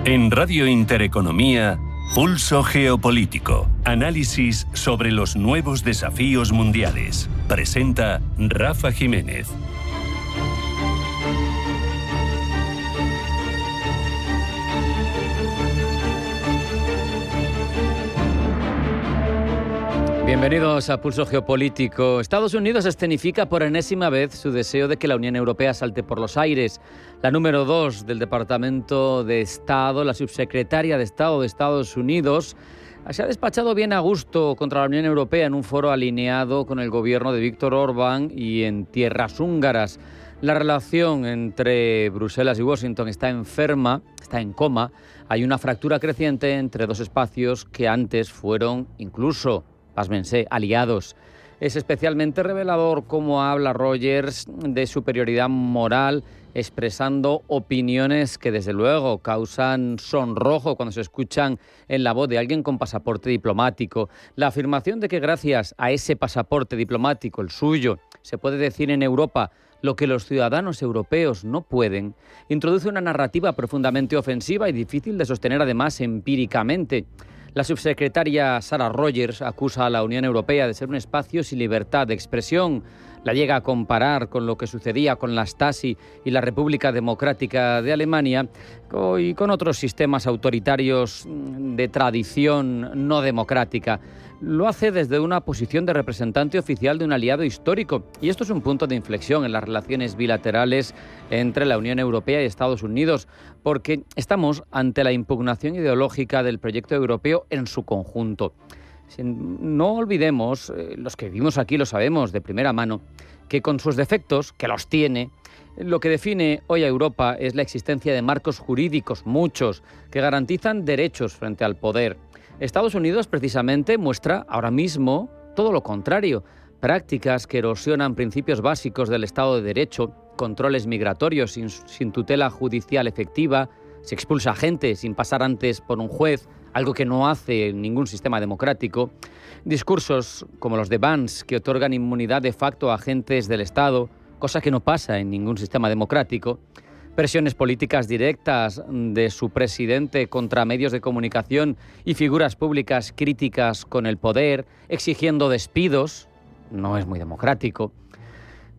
En Radio Intereconomía, Pulso Geopolítico. Análisis sobre los nuevos desafíos mundiales. Presenta Rafa Jiménez. Bienvenidos a Pulso Geopolítico. Estados Unidos escenifica por enésima vez su deseo de que la Unión Europea salte por los aires. La número 2 del Departamento de Estado, la subsecretaria de Estado de Estados Unidos, se ha despachado bien a gusto contra la Unión Europea en un foro alineado con el gobierno de Víctor Orbán y en tierras húngaras. La relación entre Bruselas y Washington está enferma, está en coma. Hay una fractura creciente entre dos espacios que antes fueron incluso, pásmense, aliados. Es especialmente revelador cómo habla Rogers de superioridad moral, expresando opiniones que desde luego causan sonrojo cuando se escuchan en la voz de alguien con pasaporte diplomático. La afirmación de que gracias a ese pasaporte diplomático, el suyo, se puede decir en Europa lo que los ciudadanos europeos no pueden, introduce una narrativa profundamente ofensiva y difícil de sostener además empíricamente. La subsecretaria Sarah Rogers acusa a la Unión Europea de ser un espacio sin libertad de expresión. La llega a comparar con lo que sucedía con la Stasi y la República Democrática de Alemania y con otros sistemas autoritarios de tradición no democrática. Lo hace desde una posición de representante oficial de un aliado histórico. Y esto es un punto de inflexión en las relaciones bilaterales entre la Unión Europea y Estados Unidos, porque estamos ante la impugnación ideológica del proyecto europeo en su conjunto. No olvidemos, los que vivimos aquí lo sabemos de primera mano, que con sus defectos, que los tiene, lo que define hoy a Europa es la existencia de marcos jurídicos, muchos, que garantizan derechos frente al poder. Estados Unidos, precisamente, muestra ahora mismo todo lo contrario. Prácticas que erosionan principios básicos del Estado de Derecho, controles migratorios sin tutela judicial efectiva, se expulsa a gente sin pasar antes por un juez, algo que no hace ningún sistema democrático. Discursos como los de Vance, que otorgan inmunidad de facto a agentes del Estado, cosa que no pasa en ningún sistema democrático. Presiones políticas directas de su presidente contra medios de comunicación y figuras públicas críticas con el poder, exigiendo despidos, no es muy democrático.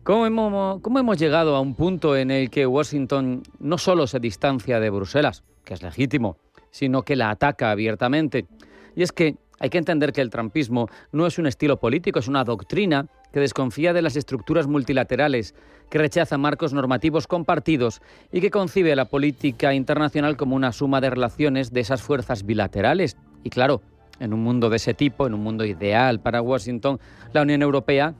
¿Cómo hemos llegado a un punto en el que Washington no solo se distancia de Bruselas, que es legítimo, sino que la ataca abiertamente? Y es que hay que entender que el trumpismo no es un estilo político, es una doctrina que desconfía de las estructuras multilaterales, que rechaza marcos normativos compartidos y que concibe la política internacional como una suma de relaciones de esas fuerzas bilaterales. Y claro, en un mundo de ese tipo, en un mundo ideal para Washington, la Unión Europea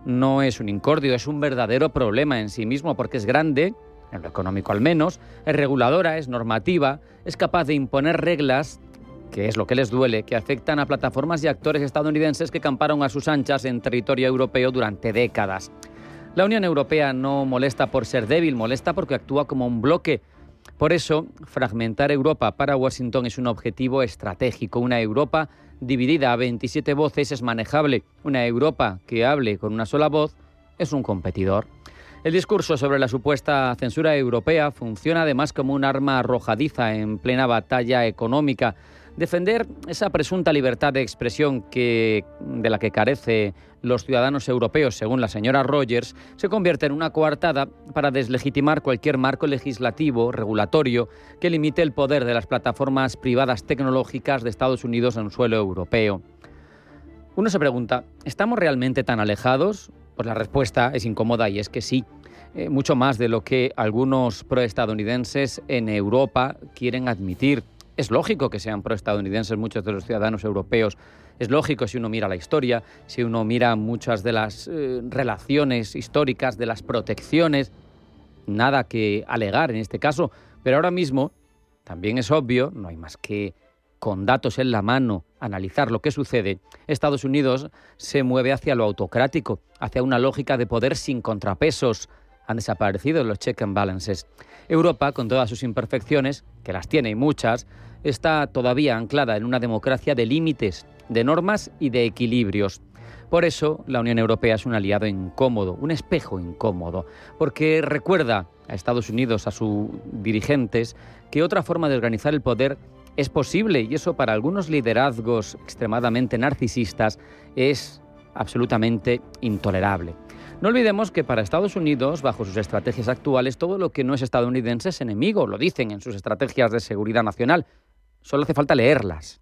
no es un incordio, es un verdadero problema en sí mismo, porque es grande, en lo económico al menos, es reguladora, es normativa, es capaz de imponer reglas, que es lo que les duele, que afectan a plataformas y actores estadounidenses que camparon a sus anchas en territorio europeo durante décadas. La Unión Europea no molesta por ser débil, molesta porque actúa como un bloque. Por eso, fragmentar Europa para Washington es un objetivo estratégico. Una Europa dividida a 27 voces es manejable. Una Europa que hable con una sola voz es un competidor. El discurso sobre la supuesta censura europea funciona además como un arma arrojadiza en plena batalla económica. Defender esa presunta libertad de expresión de la que carecen los ciudadanos europeos, según la señora Rogers, se convierte en una coartada para deslegitimar cualquier marco legislativo, regulatorio, que limite el poder de las plataformas privadas tecnológicas de Estados Unidos en suelo europeo. Uno se pregunta, ¿estamos realmente tan alejados? Pues la respuesta es incómoda y es que sí. Mucho más de lo que algunos proestadounidenses en Europa quieren admitir. Es lógico que sean proestadounidenses muchos de los ciudadanos europeos. Es lógico si uno mira la historia, si uno mira muchas de las relaciones históricas, de las protecciones. Nada que alegar en este caso. Pero ahora mismo también es obvio, no hay más que con datos en la mano analizar lo que sucede. Estados Unidos se mueve hacia lo autocrático, hacia una lógica de poder sin contrapesos. Han desaparecido los check and balances. Europa, con todas sus imperfecciones, que las tiene y muchas, está todavía anclada en una democracia de límites, de normas y de equilibrios. Por eso, la Unión Europea es un aliado incómodo, un espejo incómodo, porque recuerda a Estados Unidos, a sus dirigentes, que otra forma de organizar el poder es posible, y eso para algunos liderazgos extremadamente narcisistas es absolutamente intolerable. No olvidemos que para Estados Unidos, bajo sus estrategias actuales, todo lo que no es estadounidense es enemigo, lo dicen en sus estrategias de seguridad nacional. Solo hace falta leerlas.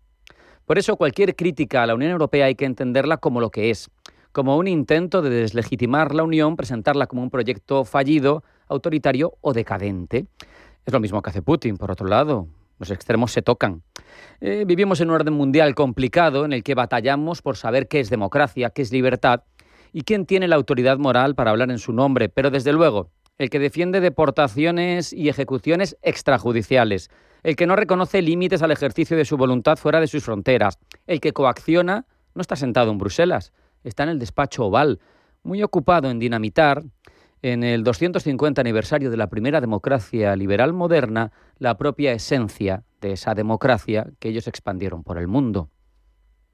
Por eso cualquier crítica a la Unión Europea hay que entenderla como lo que es, como un intento de deslegitimar la Unión, presentarla como un proyecto fallido, autoritario o decadente. Es lo mismo que hace Putin, por otro lado. Los extremos se tocan. Vivimos en un orden mundial complicado en el que batallamos por saber qué es democracia, qué es libertad y quién tiene la autoridad moral para hablar en su nombre. Pero desde luego, el que defiende deportaciones y ejecuciones extrajudiciales, el que no reconoce límites al ejercicio de su voluntad fuera de sus fronteras, el que coacciona, no está sentado en Bruselas, está en el despacho Oval, muy ocupado en dinamitar, en el 250 aniversario de la primera democracia liberal moderna, la propia esencia de esa democracia que ellos expandieron por el mundo.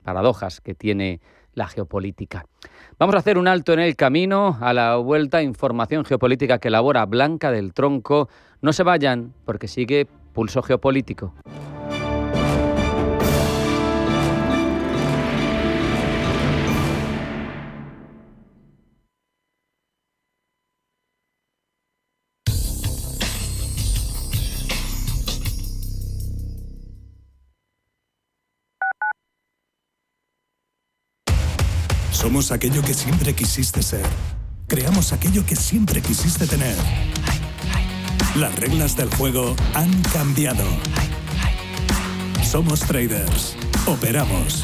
Paradojas que tiene la geopolítica. Vamos a hacer un alto en el camino. A la vuelta, información geopolítica que elabora Blanca del Tronco. No se vayan, porque sigue Pulso Geopolítico. Somos aquello que siempre quisiste ser. Creamos aquello que siempre quisiste tener. Las reglas del juego han cambiado. Somos traders. Operamos.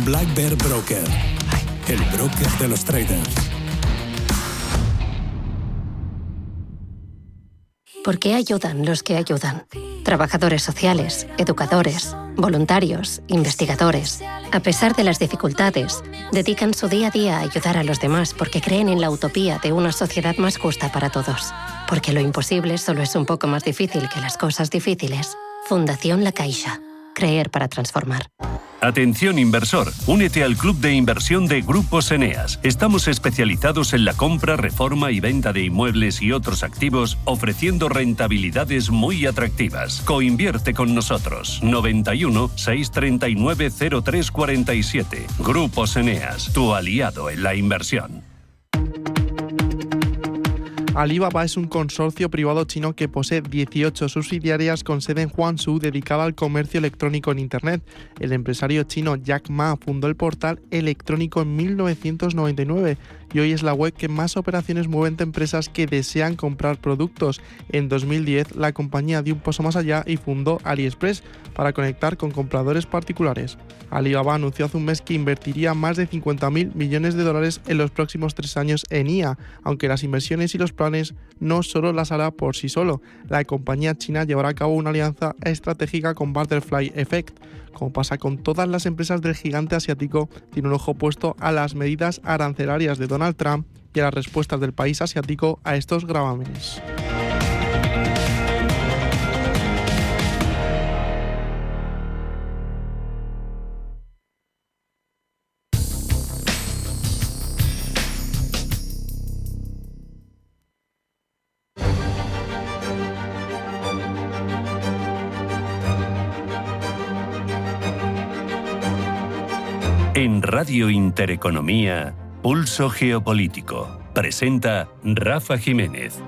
Black Bear Broker. El broker de los traders. ¿Por qué ayudan los que ayudan? Trabajadores sociales, educadores, voluntarios, investigadores. A pesar de las dificultades, dedican su día a día a ayudar a los demás porque creen en la utopía de una sociedad más justa para todos. Porque lo imposible solo es un poco más difícil que las cosas difíciles. Fundación La Caixa. Creer para transformar. Atención inversor, únete al club de inversión de Grupos Eneas. Estamos especializados en la compra, reforma y venta de inmuebles y otros activos, ofreciendo rentabilidades muy atractivas. Coinvierte con nosotros. 91 639 0347. Grupos Eneas, tu aliado en la inversión. Alibaba es un consorcio privado chino que posee 18 subsidiarias con sede en Guangzhou dedicada al comercio electrónico en Internet. El empresario chino Jack Ma fundó el portal electrónico en 1999 y hoy es la web que más operaciones mueve entre empresas que desean comprar productos. En 2010 la compañía dio un paso más allá y fundó AliExpress para conectar con compradores particulares. Alibaba anunció hace un mes que invertiría más de 50.000 millones de dólares en los próximos 3 años en IA, aunque las inversiones y los planes no solo las hará por sí solo. La compañía china llevará a cabo una alianza estratégica con Butterfly Effect. Como pasa con todas las empresas del gigante asiático, tiene un ojo puesto a las medidas arancelarias de Donald Trump y a las respuestas del país asiático a estos gravámenes. En Radio Intereconomía, Pulso Geopolítico. Presenta Rafa Jiménez.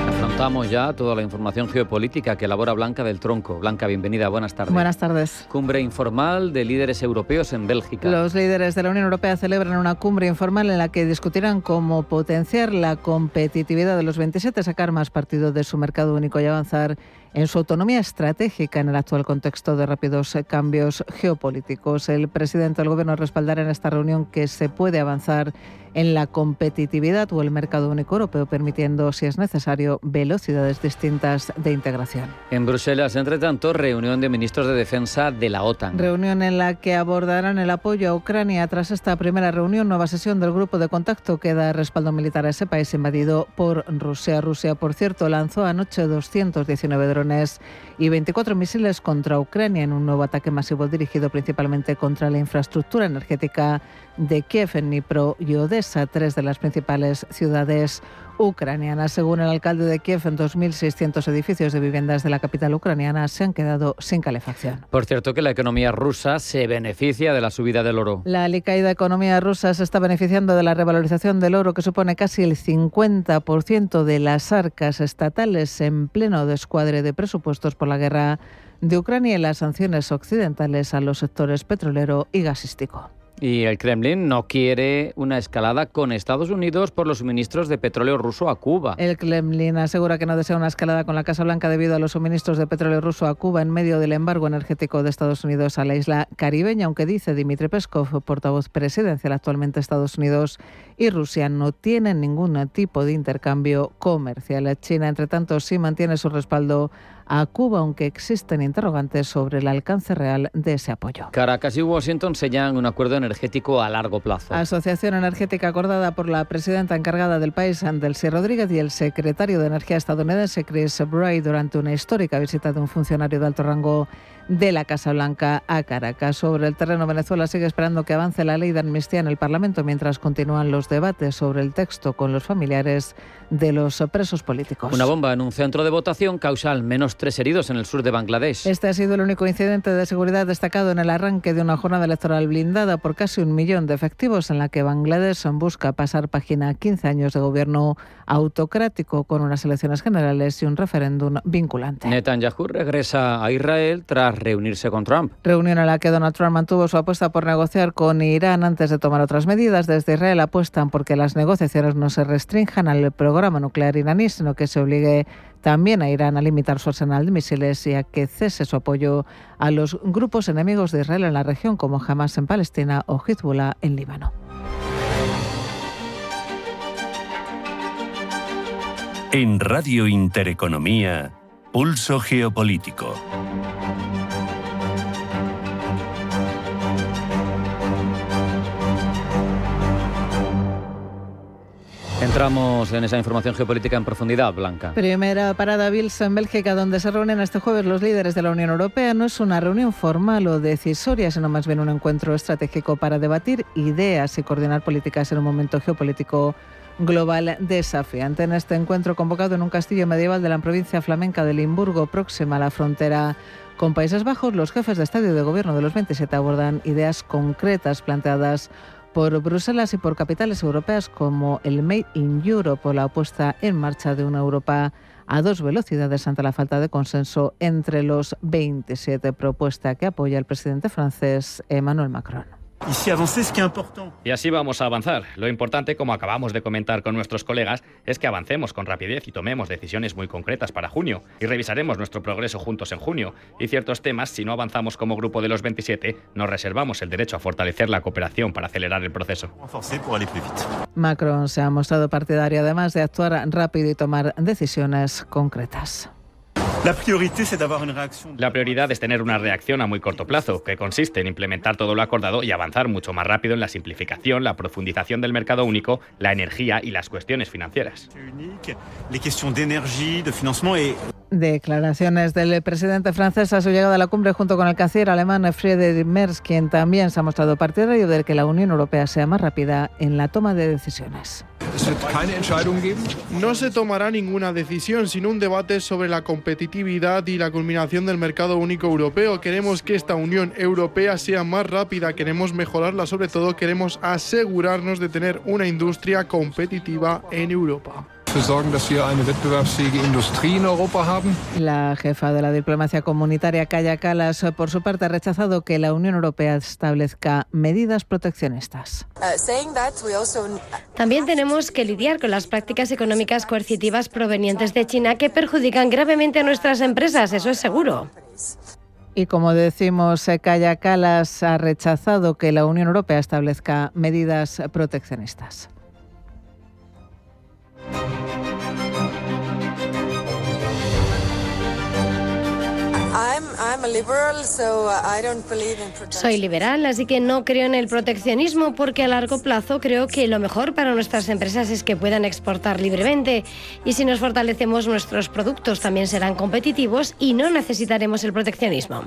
Afrontamos ya toda la información geopolítica que elabora Blanca del Tronco. Blanca, bienvenida, buenas tardes. Buenas tardes. Cumbre informal de líderes europeos en Bélgica. Los líderes de la Unión Europea celebran una cumbre informal en la que discutirán cómo potenciar la competitividad de los 27, sacar más partido de su mercado único y avanzar en su autonomía estratégica en el actual contexto de rápidos cambios geopolíticos. El presidente del Gobierno respaldará en esta reunión que se puede avanzar en la competitividad o el mercado único europeo, permitiendo, si es necesario, velocidades distintas de integración. En Bruselas, entre tanto, reunión de ministros de defensa de la OTAN. Reunión en la que abordarán el apoyo a Ucrania. Tras esta primera reunión, nueva sesión del grupo de contacto que da respaldo militar a ese país invadido por Rusia. Rusia, por cierto, lanzó anoche 219 drones drones y 24 misiles contra Ucrania en un nuevo ataque masivo dirigido principalmente contra la infraestructura energética de Kiev, en Dnipro y Odessa, 3 de las principales ciudades ucranianas. Según el alcalde de Kiev, en 2.600 edificios de viviendas de la capital ucraniana se han quedado sin calefacción. Por cierto, que la economía rusa se beneficia de la subida del oro. La alicaída economía rusa se está beneficiando de la revalorización del oro, que supone casi el 50% de las arcas estatales en pleno descuadre de presupuestos por la guerra de Ucrania y las sanciones occidentales a los sectores petrolero y gasístico. Y el Kremlin no quiere una escalada con Estados Unidos por los suministros de petróleo ruso a Cuba. El Kremlin asegura que no desea una escalada con la Casa Blanca debido a los suministros de petróleo ruso a Cuba en medio del embargo energético de Estados Unidos a la isla caribeña, aunque dice Dmitry Peskov, portavoz presidencial actualmente, Estados Unidos y Rusia no tienen ningún tipo de intercambio comercial. China, entre tanto, sí mantiene su respaldo a Cuba, aunque existen interrogantes sobre el alcance real de ese apoyo. Caracas y Washington sellan un acuerdo energético a largo plazo. Asociación energética acordada por la presidenta encargada del país, Delcy Rodríguez, y el secretario de Energía estadounidense, Chris Wright, durante una histórica visita de un funcionario de alto rango de la Casa Blanca a Caracas. Sobre el terreno, Venezuela sigue esperando que avance la ley de amnistía en el Parlamento mientras continúan los debates sobre el texto con los familiares de los presos políticos. Una bomba en un centro de votación causa al menos 3 heridos en el sur de Bangladesh. Este ha sido el único incidente de seguridad destacado en el arranque de una jornada electoral blindada por casi 1 millón de efectivos, en la que Bangladesh busca pasar página a 15 años de gobierno autocrático con unas elecciones generales y un referéndum vinculante. Netanyahu regresa a Israel tras reunirse con Trump. Reunión en la que Donald Trump mantuvo su apuesta por negociar con Irán antes de tomar otras medidas. Desde Israel apuestan porque las negociaciones no se restrinjan al programa nuclear iraní, sino que se obligue también a Irán a limitar su arsenal de misiles y a que cese su apoyo a los grupos enemigos de Israel en la región, como Hamas en Palestina o Hezbollah en Líbano. En Radio Intereconomía, Pulso Geopolítico. Entramos en esa información geopolítica en profundidad, Blanca. Primera parada Bilsa en Bélgica, donde se reúnen este jueves los líderes de la Unión Europea. No es una reunión formal o decisoria, sino más bien un encuentro estratégico para debatir ideas y coordinar políticas en un momento geopolítico global desafiante. En este encuentro, convocado en un castillo medieval de la provincia flamenca de Limburgo, próxima a la frontera con Países Bajos, los jefes de Estado y de Gobierno de los 27 abordan ideas concretas planteadas por Bruselas y por capitales europeas, como el Made in Europe o la puesta en marcha de una Europa a 2 velocidades ante la falta de consenso entre los 27, propuesta que apoya el presidente francés Emmanuel Macron. Y así vamos a avanzar. Lo importante, como acabamos de comentar con nuestros colegas, es que avancemos con rapidez y tomemos decisiones muy concretas para junio. Y revisaremos nuestro progreso juntos en junio. Y ciertos temas, si no avanzamos como grupo de los 27, nos reservamos el derecho a fortalecer la cooperación para acelerar el proceso. Macron se ha mostrado partidario, además, de actuar rápido y tomar decisiones concretas. La prioridad es tener una reacción a muy corto plazo, que consiste en implementar todo lo acordado y avanzar mucho más rápido en la simplificación, la profundización del mercado único, la energía y las cuestiones financieras. Declaraciones del presidente francés a su llegada a la cumbre junto con el canciller alemán Friedrich Merz, quien también se ha mostrado partidario de que la Unión Europea sea más rápida en la toma de decisiones. No se tomará ninguna decisión sin un debate sobre la competitividad y la culminación del mercado único europeo. Queremos que esta Unión Europea sea más rápida, queremos mejorarla, sobre todo queremos asegurarnos de tener una industria competitiva en Europa. La jefa de la diplomacia comunitaria, Kaja Kallas, por su parte ha rechazado que la Unión Europea establezca medidas proteccionistas. También tenemos que lidiar con las prácticas económicas coercitivas provenientes de China que perjudican gravemente a nuestras empresas, eso es seguro. Y como decimos, Kaja Kallas ha rechazado que la Unión Europea establezca medidas proteccionistas. Soy liberal, así que no creo en el proteccionismo porque a largo plazo creo que lo mejor para nuestras empresas es que puedan exportar libremente. Y si nos fortalecemos, nuestros productos también serán competitivos y no necesitaremos el proteccionismo.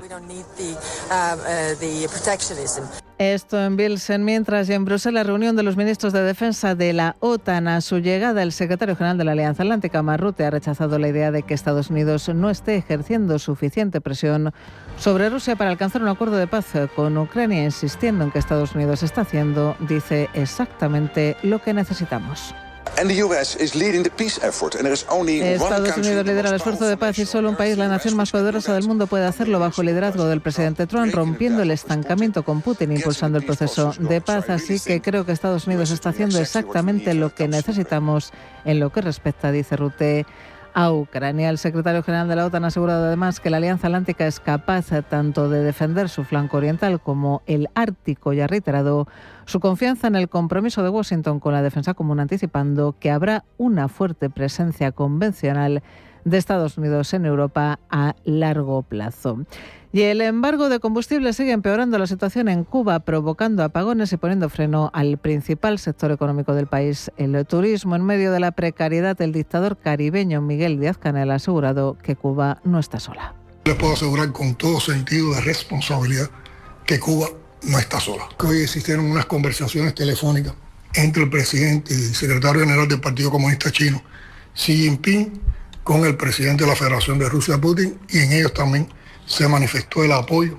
Esto en Bilsen, mientras y en Bruselas, reunión de los ministros de Defensa de la OTAN. A su llegada, el secretario general de la Alianza Atlántica, Mark Rutte, ha rechazado la idea de que Estados Unidos no esté ejerciendo suficiente presión sobre Rusia para alcanzar un acuerdo de paz con Ucrania, insistiendo en que Estados Unidos está haciendo, dice, exactamente lo que necesitamos. Estados Unidos lidera el esfuerzo de paz y solo un país, la nación más poderosa del mundo, puede hacerlo bajo el liderazgo del presidente Trump, rompiendo el estancamiento con Putin, impulsando el proceso de paz. Así que creo que Estados Unidos está haciendo exactamente lo que necesitamos en lo que respecta, dice Rutte, a Ucrania. El secretario general de la OTAN ha asegurado además que la Alianza Atlántica es capaz tanto de defender su flanco oriental como el ártico y ha reiterado su confianza en el compromiso de Washington con la defensa común, anticipando que habrá una fuerte presencia convencional de Estados Unidos en Europa a largo plazo. Y el embargo de combustible sigue empeorando la situación en Cuba, provocando apagones y poniendo freno al principal sector económico del país, el turismo. En medio de la precariedad, el dictador caribeño Miguel Díaz-Canel ha asegurado que Cuba no está sola. Les puedo asegurar con todo sentido de responsabilidad que Cuba no está sola. Hoy existieron unas conversaciones telefónicas entre el presidente y el secretario general del Partido Comunista Chino, Xi Jinping, con el presidente de la Federación de Rusia, Putin, y en ellos también se manifestó el apoyo.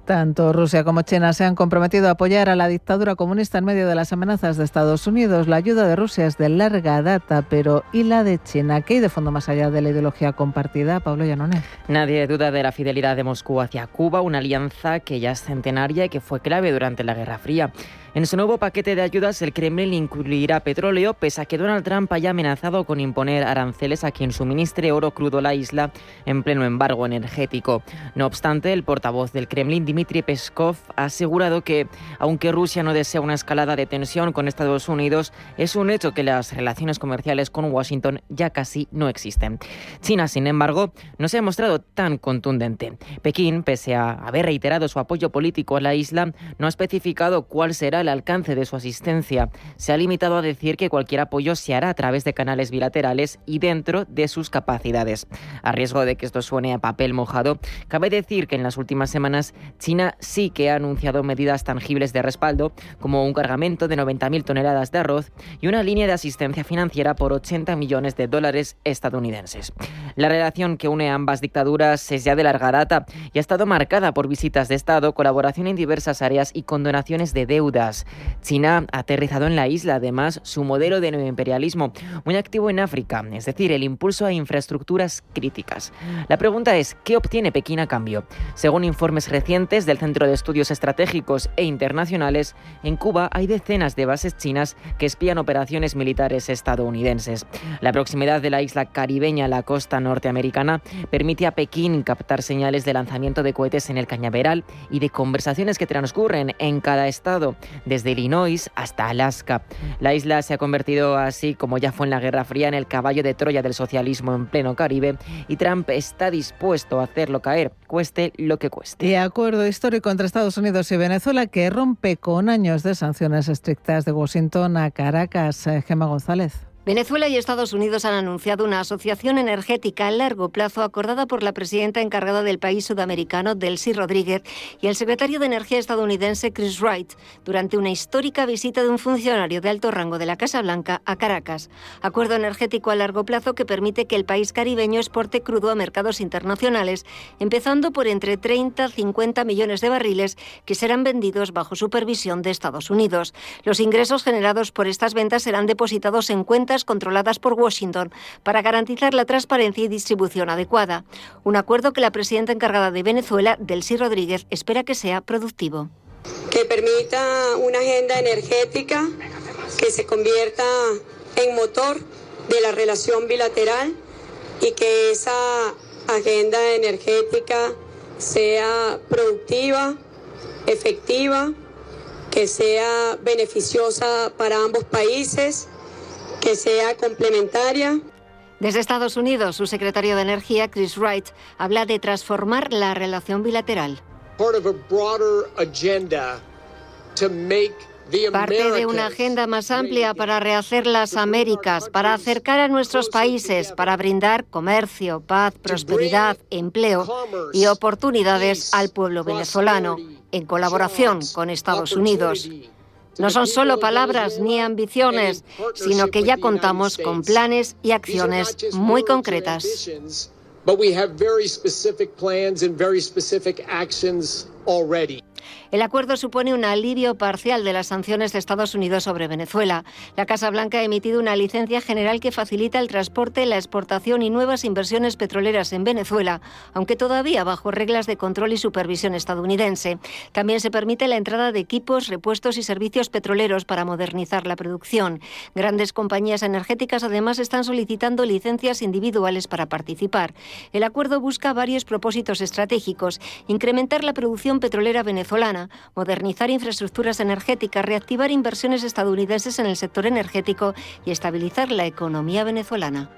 Tanto Rusia como China se han comprometido a apoyar a la dictadura comunista en medio de las amenazas de Estados Unidos. La ayuda de Rusia es de larga data, pero ¿y la de China? ¿Qué hay de fondo más allá de la ideología compartida? Pablo Llanones. Nadie duda de la fidelidad de Moscú hacia Cuba, una alianza que ya es centenaria y que fue clave durante la Guerra Fría. En su nuevo paquete de ayudas, el Kremlin incluirá petróleo, pese a que Donald Trump haya amenazado con imponer aranceles a quien suministre oro crudo a la isla en pleno embargo energético. No obstante, el portavoz del Kremlin, Dmitry Peskov, ha asegurado que, aunque Rusia no desea una escalada de tensión con Estados Unidos, es un hecho que las relaciones comerciales con Washington ya casi no existen. China, sin embargo, no se ha mostrado tan contundente. Pekín, pese a haber reiterado su apoyo político a la isla, no ha especificado cuál será el alcance de su asistencia. Se ha limitado a decir que cualquier apoyo se hará a través de canales bilaterales y dentro de sus capacidades. A riesgo de que esto suene a papel mojado, cabe decir que en las últimas semanas China sí que ha anunciado medidas tangibles de respaldo, como un cargamento de 90.000 toneladas de arroz y una línea de asistencia financiera por $80 millones estadounidenses. La relación que une a ambas dictaduras es ya de larga data y ha estado marcada por visitas de Estado, colaboración en diversas áreas y condonaciones de deudas. China ha aterrizado en la isla, además, su modelo de neoimperialismo, muy activo en África, es decir, el impulso a infraestructuras críticas. La pregunta es, ¿qué obtiene Pekín a cambio? Según informes recientes del Centro de Estudios Estratégicos e Internacionales, en Cuba hay decenas de bases chinas que espían operaciones militares estadounidenses. La proximidad de la isla caribeña a la costa norteamericana permite a Pekín captar señales de lanzamiento de cohetes en el cañaveral y de conversaciones que transcurren en cada estado, desde Illinois hasta Alaska. La isla se ha convertido, así como ya fue en la Guerra Fría, en el caballo de Troya del socialismo en pleno Caribe, y Trump está dispuesto a hacerlo caer, cueste lo que cueste. Y acuerdo histórico entre Estados Unidos y Venezuela que rompe con años de sanciones estrictas de Washington a Caracas. Gemma González. Venezuela y Estados Unidos han anunciado una asociación energética a largo plazo acordada por la presidenta encargada del país sudamericano, Delcy Rodríguez, y el secretario de Energía estadounidense, Chris Wright, durante una histórica visita de un funcionario de alto rango de la Casa Blanca a Caracas. Acuerdo energético a largo plazo que permite que el país caribeño exporte crudo a mercados internacionales, empezando por entre 30 y 50 millones de barriles que serán vendidos bajo supervisión de Estados Unidos. Los ingresos generados por estas ventas serán depositados en cuentas controladas por Washington para garantizar la transparencia y distribución adecuada. Un acuerdo que la presidenta encargada de Venezuela, Delcy Rodríguez, espera que sea productivo. Que permita una agenda energética que se convierta en motor de la relación bilateral y que esa agenda energética sea productiva, efectiva, que sea beneficiosa para ambos países, que sea complementaria. Desde Estados Unidos, su secretario de Energía, Chris Wright, habla de transformar la relación bilateral. Parte de una agenda más amplia para rehacer las Américas, para acercar a nuestros países, para brindar comercio, paz, prosperidad, empleo y oportunidades al pueblo venezolano, en colaboración con Estados Unidos. No son solo palabras ni ambiciones, sino que ya contamos con planes y acciones muy concretas. El acuerdo supone un alivio parcial de las sanciones de Estados Unidos sobre Venezuela. La Casa Blanca ha emitido una licencia general que facilita el transporte, la exportación y nuevas inversiones petroleras en Venezuela, aunque todavía bajo reglas de control y supervisión estadounidense. También se permite la entrada de equipos, repuestos y servicios petroleros para modernizar la producción. Grandes compañías energéticas además están solicitando licencias individuales para participar. El acuerdo busca varios propósitos estratégicos: incrementar la producción petrolera venezolana, modernizar infraestructuras energéticas, reactivar inversiones estadounidenses en el sector energético y estabilizar la economía venezolana.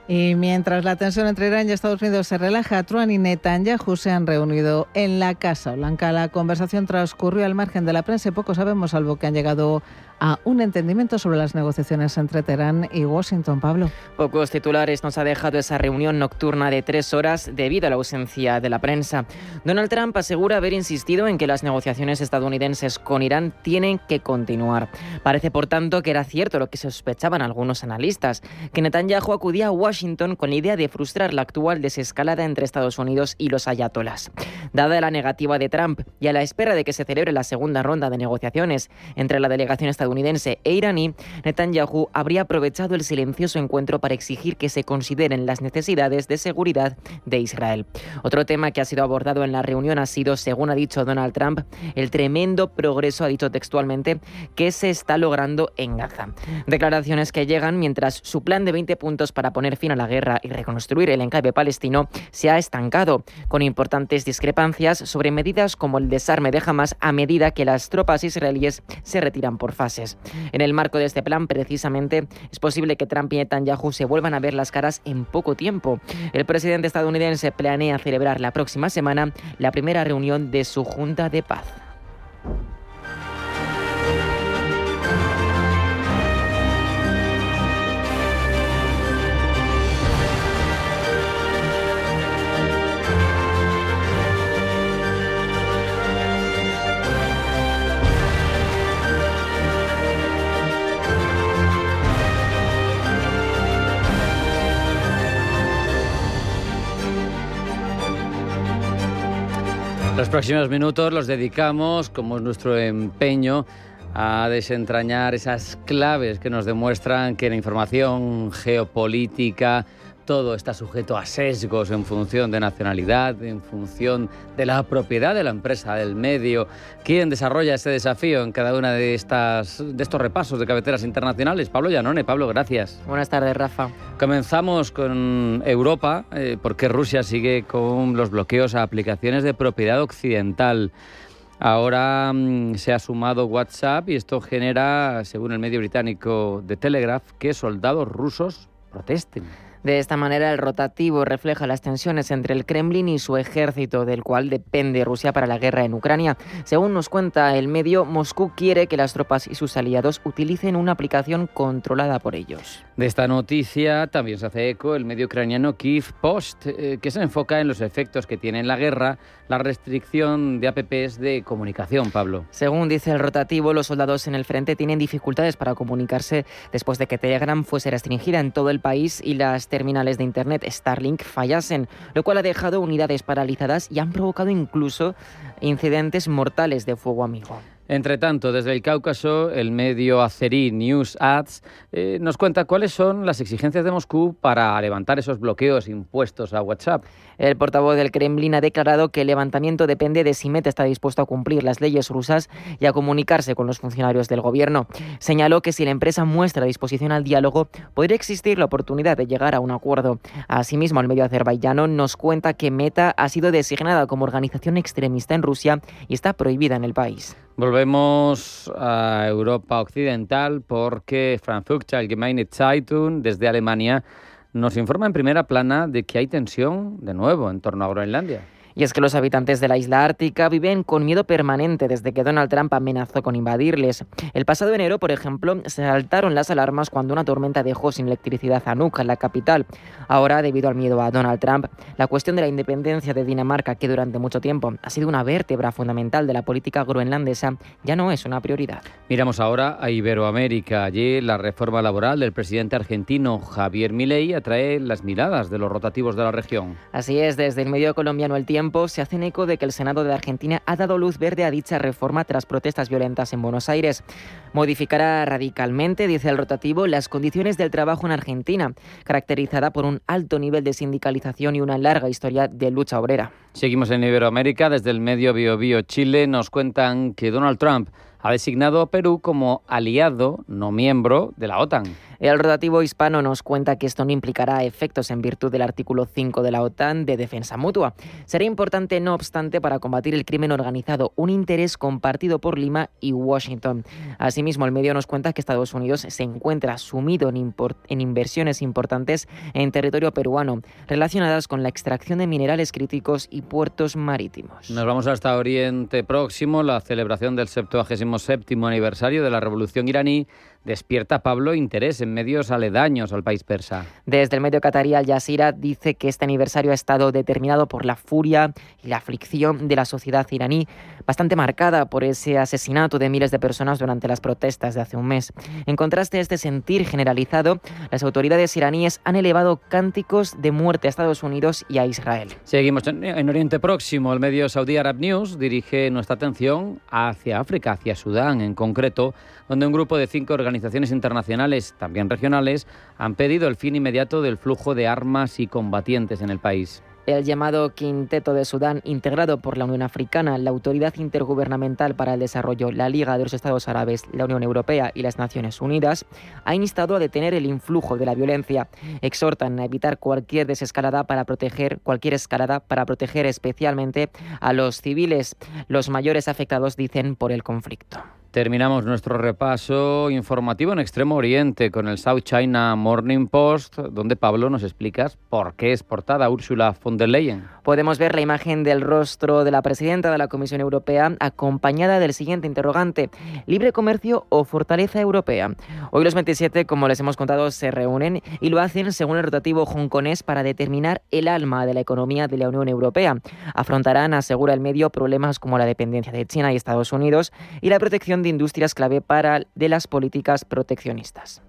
Y mientras la tensión entre Irán y Estados Unidos se relaja, Trump y Netanyahu se han reunido en la Casa Blanca. La conversación transcurrió al margen de la prensa y poco sabemos, salvo que han llegado a un entendimiento sobre las negociaciones entre Teherán y Washington. Pablo. Pocos titulares nos ha dejado esa reunión nocturna de 3 horas debido a la ausencia de la prensa. Donald Trump asegura haber insistido en que las negociaciones estadounidenses con Irán tienen que continuar. Parece, por tanto, que era cierto lo que sospechaban algunos analistas, que Netanyahu acudía a Washington con la idea de frustrar la actual desescalada entre Estados Unidos y los ayatolás. Dada la negativa de Trump y a la espera de que se celebre la segunda ronda de negociaciones entre la delegación estadounidense e iraní, Netanyahu habría aprovechado el silencioso encuentro para exigir que se consideren las necesidades de seguridad de Israel. Otro tema que ha sido abordado en la reunión ha sido, según ha dicho Donald Trump, el tremendo progreso, ha dicho textualmente, que se está logrando en Gaza. Declaraciones que llegan mientras su plan de 20 puntos para poner fin a la guerra y reconstruir el enclave palestino se ha estancado, con importantes discrepancias sobre medidas como el desarme de Hamás a medida que las tropas israelíes se retiran por fases. En el marco de este plan, precisamente, es posible que Trump y Netanyahu se vuelvan a ver las caras en poco tiempo. El presidente estadounidense planea celebrar la próxima semana la primera reunión de su Junta de Paz. Los próximos minutos los dedicamos, como es nuestro empeño, a desentrañar esas claves que nos demuestran que la información geopolítica, todo está sujeto a sesgos en función de nacionalidad, en función de la propiedad de la empresa, del medio. ¿Quién desarrolla este desafío en cada una de estos repasos de cabeceras internacionales? Pablo Llanone. Pablo, gracias. Buenas tardes, Rafa. Comenzamos con Europa, porque Rusia sigue con los bloqueos a aplicaciones de propiedad occidental. Ahora se ha sumado WhatsApp y esto genera, según el medio británico The Telegraph, que soldados rusos protesten. De esta manera, el rotativo refleja las tensiones entre el Kremlin y su ejército, del cual depende Rusia para la guerra en Ucrania. Según nos cuenta el medio, Moscú quiere que las tropas y sus aliados utilicen una aplicación controlada por ellos. De esta noticia también se hace eco el medio ucraniano Kyiv Post, que se enfoca en los efectos que tiene en la guerra la restricción de apps de comunicación, Pablo. Según dice el rotativo, los soldados en el frente tienen dificultades para comunicarse después de que Telegram fuese restringida en todo el país y las terminales de Internet Starlink fallasen, lo cual ha dejado unidades paralizadas y han provocado incluso incidentes mortales de fuego amigo. Entre tanto, desde el Cáucaso, el medio azerí News Ads nos cuenta cuáles son las exigencias de Moscú para levantar esos bloqueos impuestos a WhatsApp. El portavoz del Kremlin ha declarado que el levantamiento depende de si Meta está dispuesto a cumplir las leyes rusas y a comunicarse con los funcionarios del gobierno. Señaló que si la empresa muestra disposición al diálogo, podría existir la oportunidad de llegar a un acuerdo. Asimismo, el medio azerbaiyano nos cuenta que Meta ha sido designada como organización extremista en Rusia y está prohibida en el país. Volvemos a Europa Occidental porque Frankfurter Allgemeine Zeitung, desde Alemania, nos informa en primera plana de que hay tensión de nuevo en torno a Groenlandia. Y es que los habitantes de la isla ártica viven con miedo permanente desde que Donald Trump amenazó con invadirles. El pasado enero, por ejemplo, se saltaron las alarmas cuando una tormenta dejó sin electricidad a Nuuk, la capital. Ahora, debido al miedo a Donald Trump, la cuestión de la independencia de Dinamarca, que durante mucho tiempo ha sido una vértebra fundamental de la política groenlandesa, ya no es una prioridad. Miramos ahora a Iberoamérica. Allí la reforma laboral del presidente argentino Javier Milei atrae las miradas de los rotativos de la región. Así es, desde el medio colombiano El Tiempo se hacen eco de que el Senado de Argentina ha dado luz verde a dicha reforma tras protestas violentas en Buenos Aires. Modificará radicalmente, dice el rotativo, las condiciones del trabajo en Argentina, caracterizada por un alto nivel de sindicalización y una larga historia de lucha obrera. Seguimos en Iberoamérica. Desde el medio Biobío Chile nos cuentan que Donald Trump ha designado a Perú como aliado, no miembro, de la OTAN. El rotativo hispano nos cuenta que esto no implicará efectos en virtud del artículo 5 de la OTAN de defensa mutua. Será importante, no obstante, para combatir el crimen organizado, un interés compartido por Lima y Washington. Asimismo, el medio nos cuenta que Estados Unidos se encuentra sumido en inversiones importantes en territorio peruano, relacionadas con la extracción de minerales críticos y puertos marítimos. Nos vamos hasta Oriente Próximo. La celebración del 77º aniversario de la Revolución iraní despierta, Pablo, interés en medios aledaños al país persa. Desde el medio catarí Al Jazeera dice que este aniversario ha estado determinado por la furia y la aflicción de la sociedad iraní, bastante marcada por ese asesinato de miles de personas durante las protestas de hace un mes. En contraste a este sentir generalizado, las autoridades iraníes han elevado cánticos de muerte a Estados Unidos y a Israel. Seguimos en Oriente Próximo. El medio Saudi Arab News dirige nuestra atención hacia África, hacia Sudán en concreto, donde un grupo de 5 organizaciones internacionales, también regionales, han pedido el fin inmediato del flujo de armas y combatientes en el país. El llamado Quinteto de Sudán, integrado por la Unión Africana, la Autoridad Intergubernamental para el Desarrollo, la Liga de los Estados Árabes, la Unión Europea y las Naciones Unidas, ha instado a detener el influjo de la violencia. Exhortan a evitar cualquier escalada para proteger especialmente a los civiles, los mayores afectados, dicen, por el conflicto. Terminamos nuestro repaso informativo en Extremo Oriente con el South China Morning Post, donde, Pablo, nos explicas por qué es portada Ursula von der Leyen. Podemos ver la imagen del rostro de la presidenta de la Comisión Europea acompañada del siguiente interrogante: ¿libre comercio o fortaleza europea? Hoy los 27, como les hemos contado, se reúnen y lo hacen según el rotativo hongkonés para determinar el alma de la economía de la Unión Europea. Afrontarán, asegura el medio, problemas como la dependencia de China y Estados Unidos y la protección de industrias clave de las políticas proteccionistas.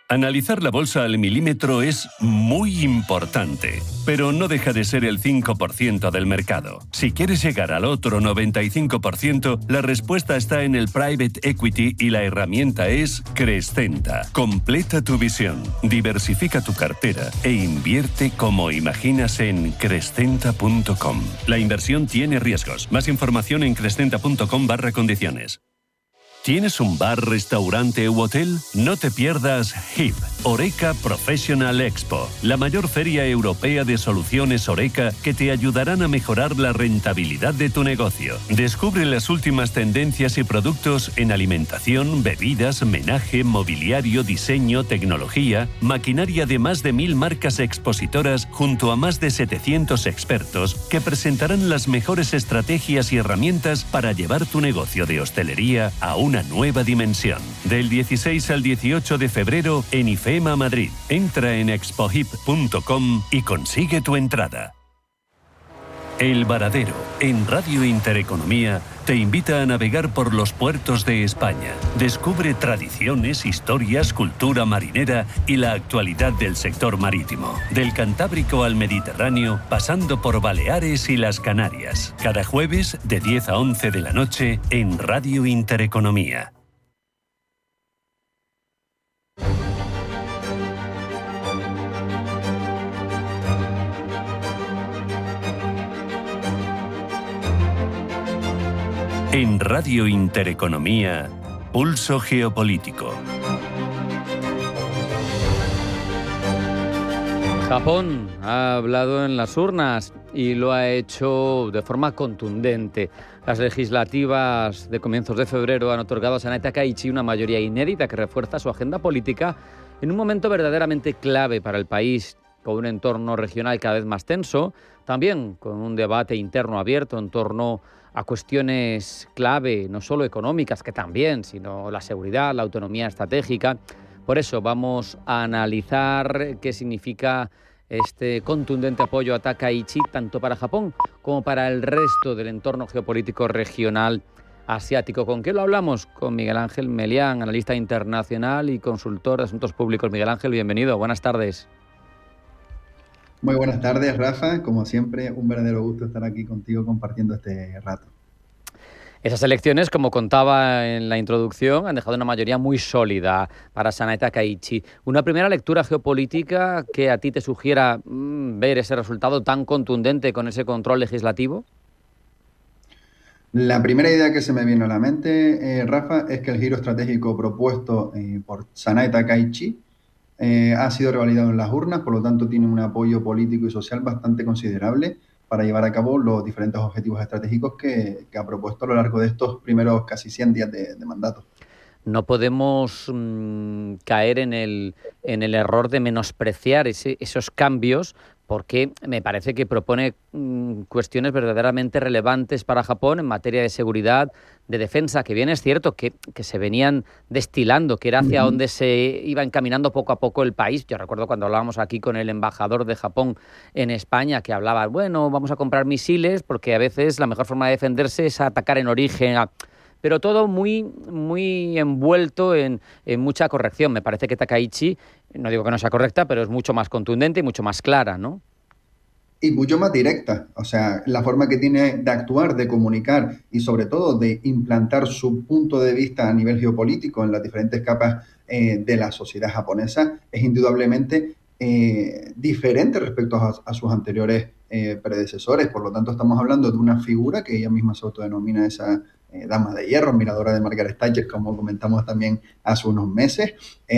Analizar la bolsa al milímetro es muy importante, pero no deja de ser el 5% del mercado. Si quieres llegar al otro 95%, la respuesta está en el private equity y la herramienta es Crescenta. Completa tu visión, diversifica tu cartera e invierte como imaginas en crescenta.com. La inversión tiene riesgos. Más información en crescenta.com/condiciones. ¿Tienes un bar, restaurante u hotel? No te pierdas HIP, Horeca Professional Expo, la mayor feria europea de soluciones Horeca que te ayudarán a mejorar la rentabilidad de tu negocio. Descubre las últimas tendencias y productos en alimentación, bebidas, menaje, mobiliario, diseño, tecnología, maquinaria de más de 1000 marcas expositoras junto a más de 700 expertos que presentarán las mejores estrategias y herramientas para llevar tu negocio de hostelería a una nueva dimensión. Del 16 al 18 de febrero en IFEMA Madrid. Entra en expohip.com y consigue tu entrada. El Varadero, en Radio Intereconomía, te invita a navegar por los puertos de España. Descubre tradiciones, historias, cultura marinera y la actualidad del sector marítimo. Del Cantábrico al Mediterráneo, pasando por Baleares y las Canarias. Cada jueves, de 10 a 11 de la noche, en Radio Intereconomía. En Radio Intereconomía, Pulso Geopolítico. Japón ha hablado en las urnas y lo ha hecho de forma contundente. Las legislativas de comienzos de febrero han otorgado a Sanai Takaichi una mayoría inédita que refuerza su agenda política en un momento verdaderamente clave para el país, con un entorno regional cada vez más tenso, también con un debate interno abierto en torno a cuestiones clave, no solo económicas, que también, sino la seguridad, la autonomía estratégica. Por eso vamos a analizar qué significa este contundente apoyo a Takaichi, tanto para Japón como para el resto del entorno geopolítico regional asiático. ¿Con qué lo hablamos? Con Miguel Ángel Melián, analista internacional y consultor de asuntos públicos. Miguel Ángel, bienvenido. Buenas tardes. Muy buenas tardes, Rafa. Como siempre, un verdadero gusto estar aquí contigo compartiendo este rato. Esas elecciones, como contaba en la introducción, han dejado una mayoría muy sólida para Sanai Takaichi. Una primera lectura geopolítica que a ti te sugiera ver ese resultado tan contundente con ese control legislativo. La primera idea que se me vino a la mente, Rafa, es que el giro estratégico propuesto por Sanai Takaichi ha sido revalidado en las urnas, por lo tanto tiene un apoyo político y social bastante considerable para llevar a cabo los diferentes objetivos estratégicos que ha propuesto a lo largo de estos primeros casi 100 días de mandato. No podemos caer en el error de menospreciar esos cambios, porque me parece que propone cuestiones verdaderamente relevantes para Japón en materia de seguridad, de defensa, que bien es cierto que se venían destilando, que era hacia donde se iba encaminando poco a poco el país. Yo recuerdo cuando hablábamos aquí con el embajador de Japón en España, que hablaba, bueno, vamos a comprar misiles, porque a veces la mejor forma de defenderse es atacar en origen, pero todo muy, muy envuelto en mucha corrección. Me parece que Takaichi, no digo que no sea correcta, pero es mucho más contundente y mucho más clara, ¿no? Y mucho más directa. O sea, la forma que tiene de actuar, de comunicar y sobre todo de implantar su punto de vista a nivel geopolítico en las diferentes capas de la sociedad japonesa es indudablemente diferente respecto a sus anteriores predecesores. Por lo tanto, estamos hablando de una figura que ella misma se autodenomina esa dama de hierro, admiradora de Margaret Thatcher, como comentamos también hace unos meses.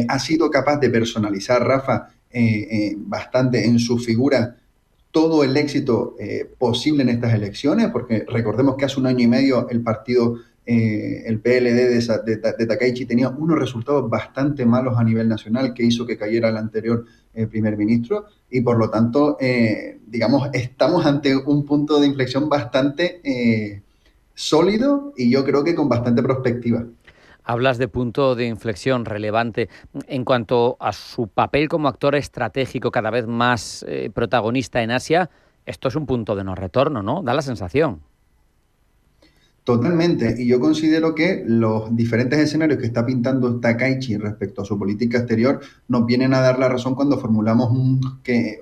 Ha sido capaz de personalizar, Rafa, bastante en su figura todo el éxito posible en estas elecciones, porque recordemos que hace un año y medio el partido, el PLD de Takaichi, tenía unos resultados bastante malos a nivel nacional que hizo que cayera el anterior primer ministro, y por lo tanto, digamos, estamos ante un punto de inflexión bastante sólido y yo creo que con bastante perspectiva. Hablas de punto de inflexión relevante en cuanto a su papel como actor estratégico cada vez más protagonista en Asia. Esto es un punto de no retorno, ¿no? Da la sensación. Totalmente, y yo considero que los diferentes escenarios que está pintando Takaichi respecto a su política exterior nos vienen a dar la razón cuando formulamos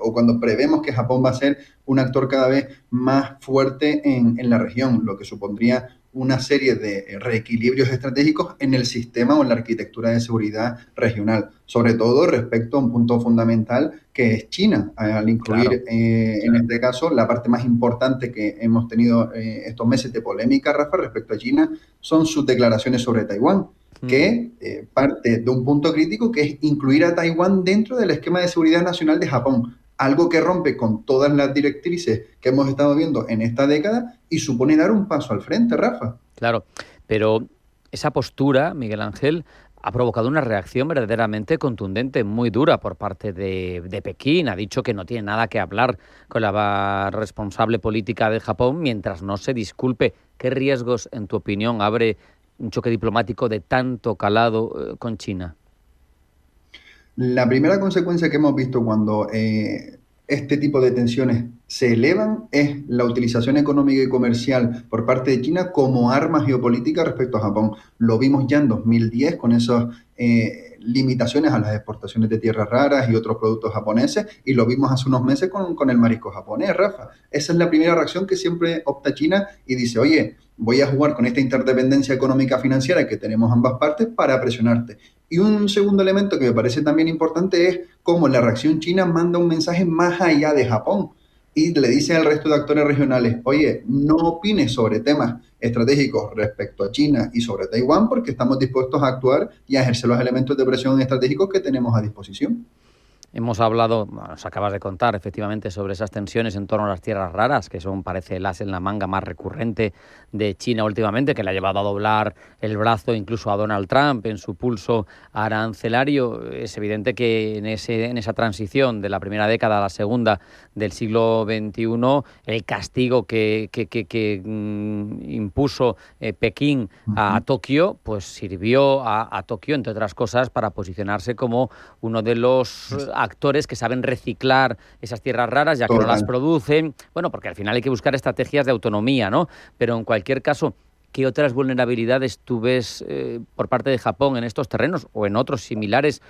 o cuando prevemos que Japón va a ser un actor cada vez más fuerte en la región, lo que supondría una serie de reequilibrios estratégicos en el sistema o en la arquitectura de seguridad regional, sobre todo respecto a un punto fundamental que es China, al incluir en este caso la parte más importante que hemos tenido estos meses de polémica, Rafa, respecto a China, son sus declaraciones sobre Taiwán, que parte de un punto crítico que es incluir a Taiwán dentro del esquema de seguridad nacional de Japón, algo que rompe con todas las directrices que hemos estado viendo en esta década y supone dar un paso al frente, Rafa. Claro, pero esa postura, Miguel Ángel, ha provocado una reacción verdaderamente contundente, muy dura por parte de Pekín. Ha dicho que no tiene nada que hablar con la responsable política de Japón mientras no se disculpe. ¿Qué riesgos, en tu opinión, abre un choque diplomático de tanto calado con China? La primera consecuencia que hemos visto cuando este tipo de tensiones se elevan es la utilización económica y comercial por parte de China como arma geopolítica respecto a Japón. Lo vimos ya en 2010 con esas limitaciones a las exportaciones de tierras raras y otros productos japoneses, y lo vimos hace unos meses con el marisco japonés, Rafa. Esa es la primera reacción que siempre opta China y dice, oye, voy a jugar con esta interdependencia económica financiera que tenemos ambas partes para presionarte. Y un segundo elemento que me parece también importante es cómo la reacción china manda un mensaje más allá de Japón y le dice al resto de actores regionales, oye, no opines sobre temas estratégicos respecto a China y sobre Taiwán porque estamos dispuestos a actuar y a ejercer los elementos de presión estratégicos que tenemos a disposición. Hemos hablado, nos acabas de contar efectivamente sobre esas tensiones en torno a las tierras raras, que son, parece, el as en la manga más recurrente de China últimamente, que le ha llevado a doblar el brazo incluso a Donald Trump en su pulso arancelario. Es evidente que en esa transición de la primera década a la segunda del siglo XXI, el castigo que impuso Pekín a Tokio, pues sirvió a Tokio, entre otras cosas, para posicionarse como uno de los actores que saben reciclar esas tierras raras, ya que no las producen. Bueno, porque al final hay que buscar estrategias de autonomía, ¿no? Pero en cualquier caso, ¿qué otras vulnerabilidades tú ves por parte de Japón en estos terrenos o en otros similares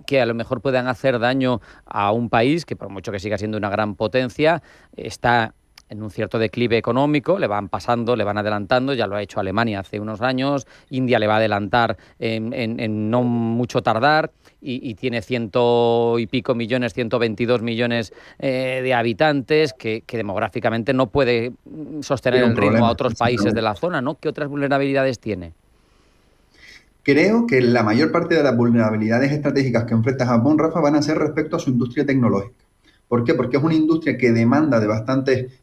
que a lo mejor puedan hacer daño a un país que, por mucho que siga siendo una gran potencia, está en un cierto declive económico, le van pasando, le van adelantando, ya lo ha hecho Alemania hace unos años, India le va a adelantar en no mucho tardar y tiene 100 y pico millones, 122 millones de habitantes que demográficamente no puede sostener el ritmo a otros países de la zona, ¿no? ¿Qué otras vulnerabilidades tiene? Creo que la mayor parte de las vulnerabilidades estratégicas que enfrenta Japón, Rafa, van a ser respecto a su industria tecnológica. ¿Por qué? Porque es una industria que demanda de bastantes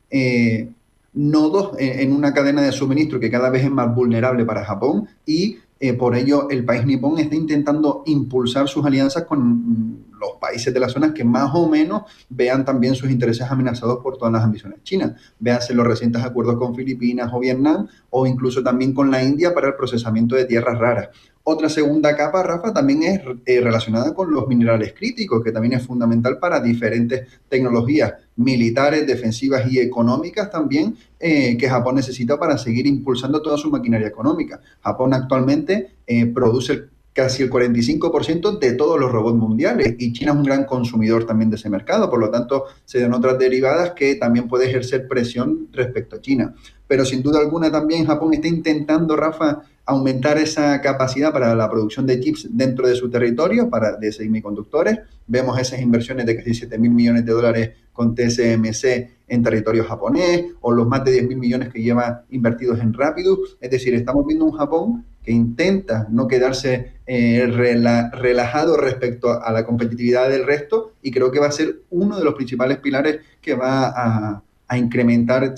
nodos en una cadena de suministro que cada vez es más vulnerable para Japón y por ello el país nipón está intentando impulsar sus alianzas con los países de la zona que más o menos vean también sus intereses amenazados por todas las ambiciones chinas. Véanse los recientes acuerdos con Filipinas o Vietnam o incluso también con la India para el procesamiento de tierras raras. Otra segunda capa, Rafa, también es relacionada con los minerales críticos, que también es fundamental para diferentes tecnologías militares, defensivas y económicas también, que Japón necesita para seguir impulsando toda su maquinaria económica. Japón actualmente produce casi el 45% de todos los robots mundiales y China es un gran consumidor también de ese mercado, por lo tanto se dan otras derivadas que también puede ejercer presión respecto a China. Pero sin duda alguna también Japón está intentando, Rafa, aumentar esa capacidad para la producción de chips dentro de su territorio, de semiconductores. Vemos esas inversiones de casi $7.000 millones con TSMC en territorio japonés, o los más de 10.000 millones que lleva invertidos en Rapidus. Es decir, estamos viendo un Japón que intenta no quedarse relajado respecto a la competitividad del resto, y creo que va a ser uno de los principales pilares que va a incrementar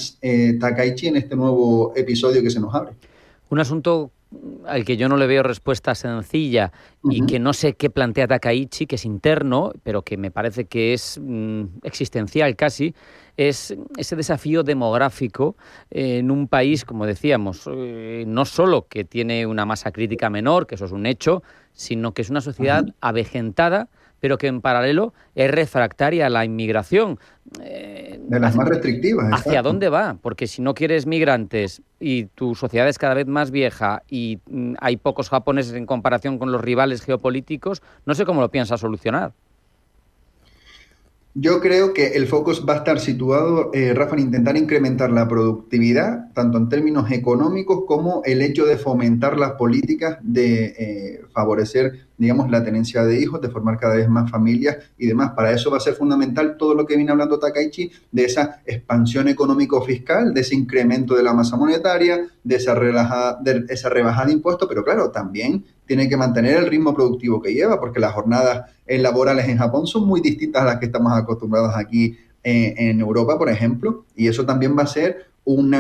Takaichi en este nuevo episodio que se nos abre. Un asunto al que yo no le veo respuesta sencilla y que no sé qué plantea Takaichi, que es interno, pero que me parece que es existencial casi, es ese desafío demográfico en un país, como decíamos, no solo que tiene una masa crítica menor, que eso es un hecho, sino que es una sociedad avejentada, pero que en paralelo es refractaria a la inmigración. De las más restrictivas. ¿Hacia exacto. dónde va? Porque si no quieres migrantes y tu sociedad es cada vez más vieja y hay pocos japoneses en comparación con los rivales geopolíticos, no sé cómo lo piensas solucionar. Yo creo que el foco va a estar situado, Rafa, en intentar incrementar la productividad, tanto en términos económicos como el hecho de fomentar las políticas de favorecer, digamos, la tenencia de hijos, de formar cada vez más familias y demás. Para eso va a ser fundamental todo lo que viene hablando Takaichi, de esa expansión económico-fiscal, de ese incremento de la masa monetaria, de esa rebajada de impuestos, pero claro, también tiene que mantener el ritmo productivo que lleva, porque las jornadas laborales en Japón son muy distintas a las que estamos acostumbrados aquí en Europa, por ejemplo, y eso también va a ser un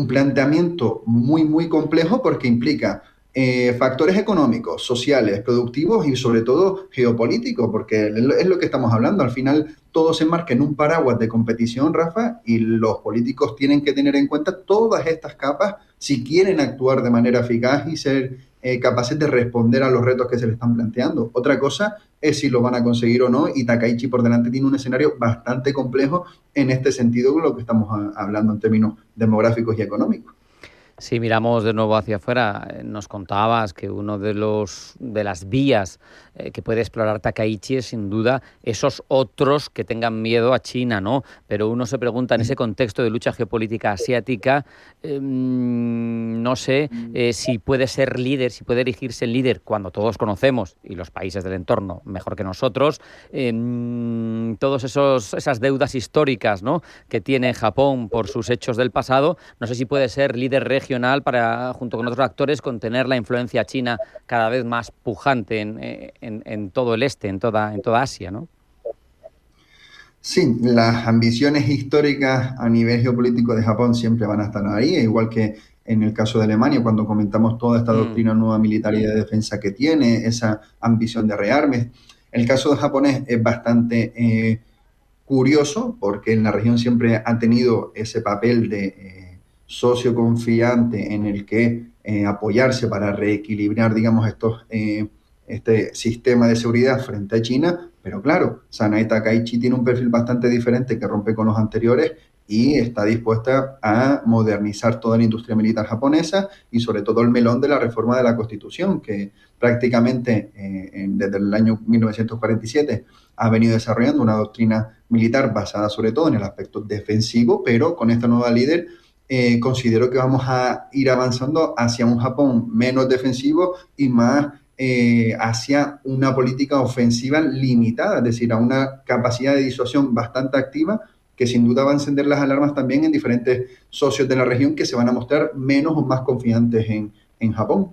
planteamiento muy, muy complejo porque implica factores económicos, sociales, productivos y sobre todo geopolíticos, porque es lo que estamos hablando. Al final todo se enmarca en un paraguas de competición, Rafa, y los políticos tienen que tener en cuenta todas estas capas si quieren actuar de manera eficaz y ser capaces de responder a los retos que se les están planteando. Otra cosa es si lo van a conseguir o no, y Takaichi por delante tiene un escenario bastante complejo en este sentido con lo que estamos hablando en términos demográficos y económicos. Si miramos de nuevo hacia afuera, nos contabas que uno de las vías que puede explorar Takaichi es sin duda esos otros que tengan miedo a China, ¿no? Pero uno se pregunta en ese contexto de lucha geopolítica asiática, ¿no no sé si puede ser líder, si puede erigirse el líder cuando todos conocemos, y los países del entorno mejor que nosotros, todas esas deudas históricas, ¿no?, que tiene Japón por sus hechos del pasado. No sé si puede ser líder regional para, junto con otros actores, contener la influencia china cada vez más pujante en todo el este, en toda Asia, ¿no? Sí, las ambiciones históricas a nivel geopolítico de Japón siempre van a estar ahí, igual que en el caso de Alemania, cuando comentamos toda esta doctrina nueva militar y de defensa que tiene, esa ambición de rearmes. El caso de Japón es bastante curioso, porque en la región siempre ha tenido ese papel de socio confiante en el que apoyarse para reequilibrar, digamos, este sistema de seguridad frente a China. Pero claro, Sanae Takaichi tiene un perfil bastante diferente que rompe con los anteriores y está dispuesta a modernizar toda la industria militar japonesa y sobre todo el melón de la reforma de la Constitución, que prácticamente desde el año 1947 ha venido desarrollando una doctrina militar basada sobre todo en el aspecto defensivo, pero con esta nueva líder considero que vamos a ir avanzando hacia un Japón menos defensivo y más hacia una política ofensiva limitada, es decir, a una capacidad de disuasión bastante activa, que sin duda va a encender las alarmas también en diferentes socios de la región que se van a mostrar menos o más confiantes en Japón.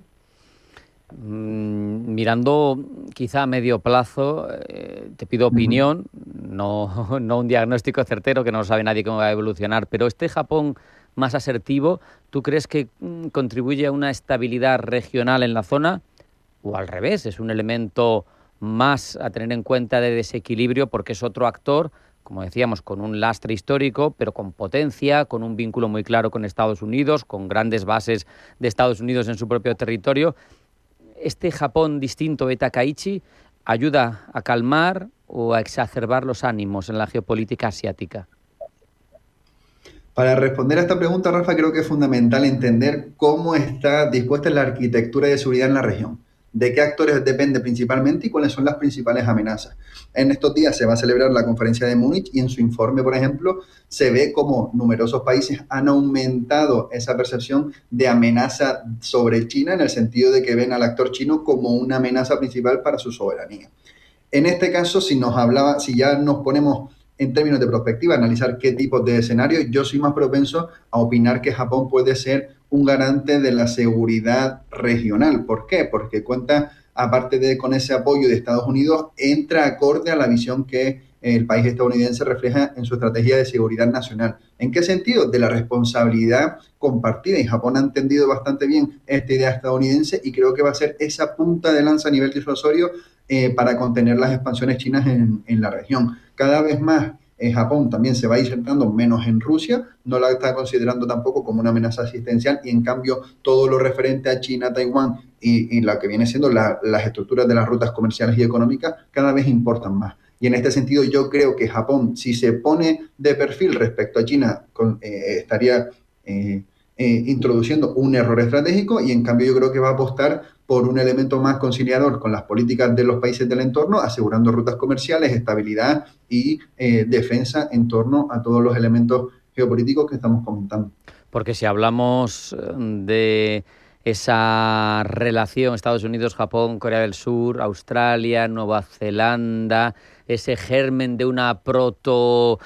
Mirando quizá a medio plazo, te pido opinión, no un diagnóstico certero, que no sabe nadie cómo va a evolucionar, pero este Japón más asertivo, ¿tú crees que contribuye a una estabilidad regional en la zona? ¿O al revés, es un elemento más a tener en cuenta de desequilibrio porque es otro actor, como decíamos, con un lastre histórico, pero con potencia, con un vínculo muy claro con Estados Unidos, con grandes bases de Estados Unidos en su propio territorio? ¿Este Japón distinto de Takaichi ayuda a calmar o a exacerbar los ánimos en la geopolítica asiática? Para responder a esta pregunta, Rafa, creo que es fundamental entender cómo está dispuesta la arquitectura de seguridad en la región, de qué actores depende principalmente y cuáles son las principales amenazas. En estos días se va a celebrar la conferencia de Múnich y en su informe, por ejemplo, se ve cómo numerosos países han aumentado esa percepción de amenaza sobre China, en el sentido de que ven al actor chino como una amenaza principal para su soberanía. En este caso, si ya nos ponemos en términos de perspectiva, analizar qué tipos de escenarios, yo soy más propenso a opinar que Japón puede ser un garante de la seguridad regional. ¿Por qué? Porque cuenta, aparte de con ese apoyo de Estados Unidos, entra acorde a la visión que el país estadounidense refleja en su estrategia de seguridad nacional. ¿En qué sentido? De la responsabilidad compartida. Y Japón ha entendido bastante bien esta idea estadounidense y creo que va a ser esa punta de lanza a nivel disuasorio para contener las expansiones chinas en la región. Cada vez más Japón también se va a ir centrando menos en Rusia, no la está considerando tampoco como una amenaza existencial, y en cambio todo lo referente a China, Taiwán y lo que viene siendo las estructuras de las rutas comerciales y económicas cada vez importan más. Y en este sentido yo creo que Japón, si se pone de perfil respecto a China, estaría introduciendo un error estratégico, y en cambio yo creo que va a apostar por un elemento más conciliador con las políticas de los países del entorno, asegurando rutas comerciales, estabilidad y defensa en torno a todos los elementos geopolíticos que estamos comentando. Porque si hablamos de esa relación Estados Unidos, Japón, Corea del Sur, Australia, Nueva Zelanda, ese germen de una proto-OTAN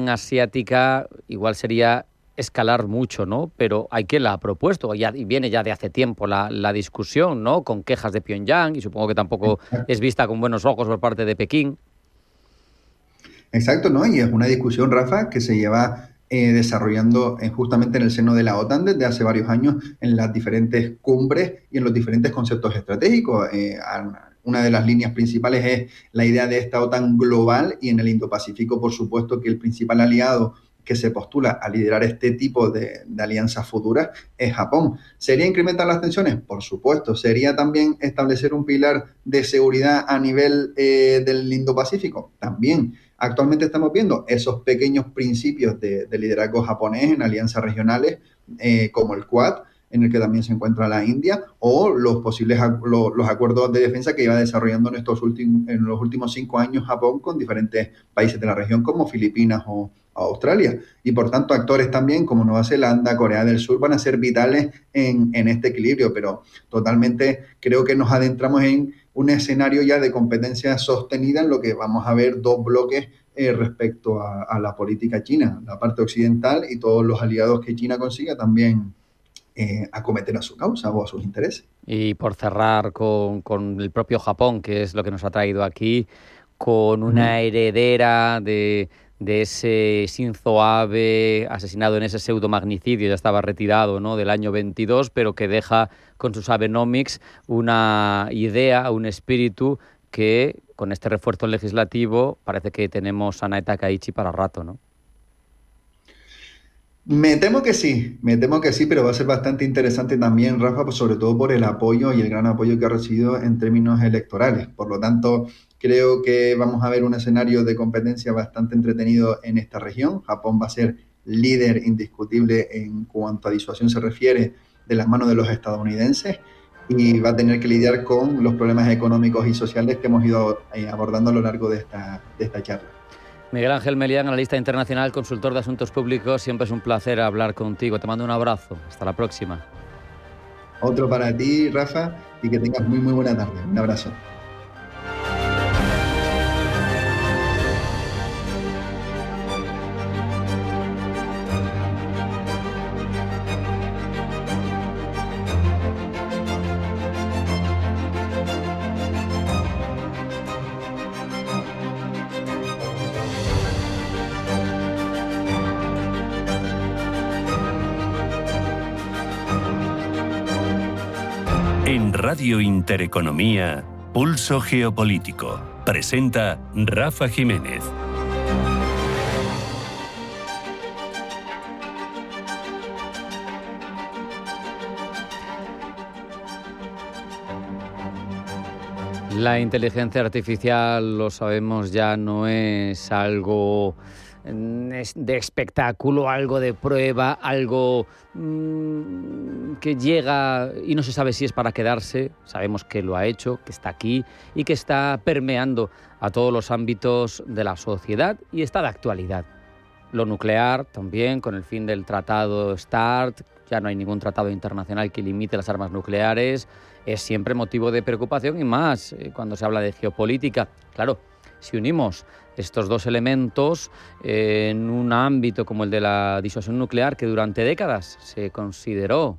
asiática, igual sería escalar mucho, ¿no? Pero hay quien la ha propuesto, y viene ya de hace tiempo la discusión, ¿no? Con quejas de Pyongyang, y supongo que tampoco es vista con buenos ojos por parte de Pekín. Exacto, ¿no? Y es una discusión, Rafa, que se lleva desarrollando justamente en el seno de la OTAN desde hace varios años, en las diferentes cumbres y en los diferentes conceptos estratégicos. Una de las líneas principales es la idea de esta OTAN global, y en el Indo-Pacífico, por supuesto, que el principal aliado que se postula a liderar este tipo de alianzas futuras es Japón. ¿Sería incrementar las tensiones? Por supuesto. ¿Sería también establecer un pilar de seguridad a nivel del Indo-Pacífico? También. Actualmente estamos viendo esos pequeños principios de liderazgo japonés en alianzas regionales como el Quad, en el que también se encuentra la India, o los posibles los acuerdos de defensa que iba desarrollando en los últimos 5 años Japón con diferentes países de la región como Filipinas o Australia. Y por tanto, actores también como Nueva Zelanda, Corea del Sur, van a ser vitales en este equilibrio, pero totalmente creo que nos adentramos en un escenario ya de competencia sostenida en lo que vamos a ver dos bloques respecto a la política china, la parte occidental y todos los aliados que China consiga también acometer a su causa o a sus intereses. Y por cerrar con el propio Japón, que es lo que nos ha traído aquí, con una heredera de ese Shinzo Abe asesinado en ese pseudomagnicidio, ya estaba retirado, ¿no?, del año 22, pero que deja con sus Abenomics una idea, un espíritu que con este refuerzo legislativo parece que tenemos a Nae Takaichi para rato, ¿no? Me temo que sí, pero va a ser bastante interesante también, Rafa, pues sobre todo por el apoyo y el gran apoyo que ha recibido en términos electorales. Por lo tanto, creo que vamos a ver un escenario de competencia bastante entretenido en esta región. Japón va a ser líder indiscutible en cuanto a disuasión se refiere de las manos de los estadounidenses y va a tener que lidiar con los problemas económicos y sociales que hemos ido abordando a lo largo de esta charla. Miguel Ángel Melián, analista internacional, consultor de asuntos públicos. Siempre es un placer hablar contigo. Te mando un abrazo. Hasta la próxima. Otro para ti, Rafa, y que tengas muy buena tarde. Un abrazo. En Radio Intereconomía, Pulso Geopolítico. Presenta Rafa Jiménez. La inteligencia artificial, lo sabemos ya, no es algo de espectáculo, algo de prueba, algo que llega y no se sabe si es para quedarse. Sabemos que lo ha hecho, que está aquí y que está permeando a todos los ámbitos de la sociedad y está de actualidad. Lo nuclear también, con el fin del tratado START, ya no hay ningún tratado internacional que limite las armas nucleares, es siempre motivo de preocupación y más cuando se habla de geopolítica. Claro, si unimos estos dos elementos en un ámbito como el de la disuasión nuclear, que durante décadas se consideró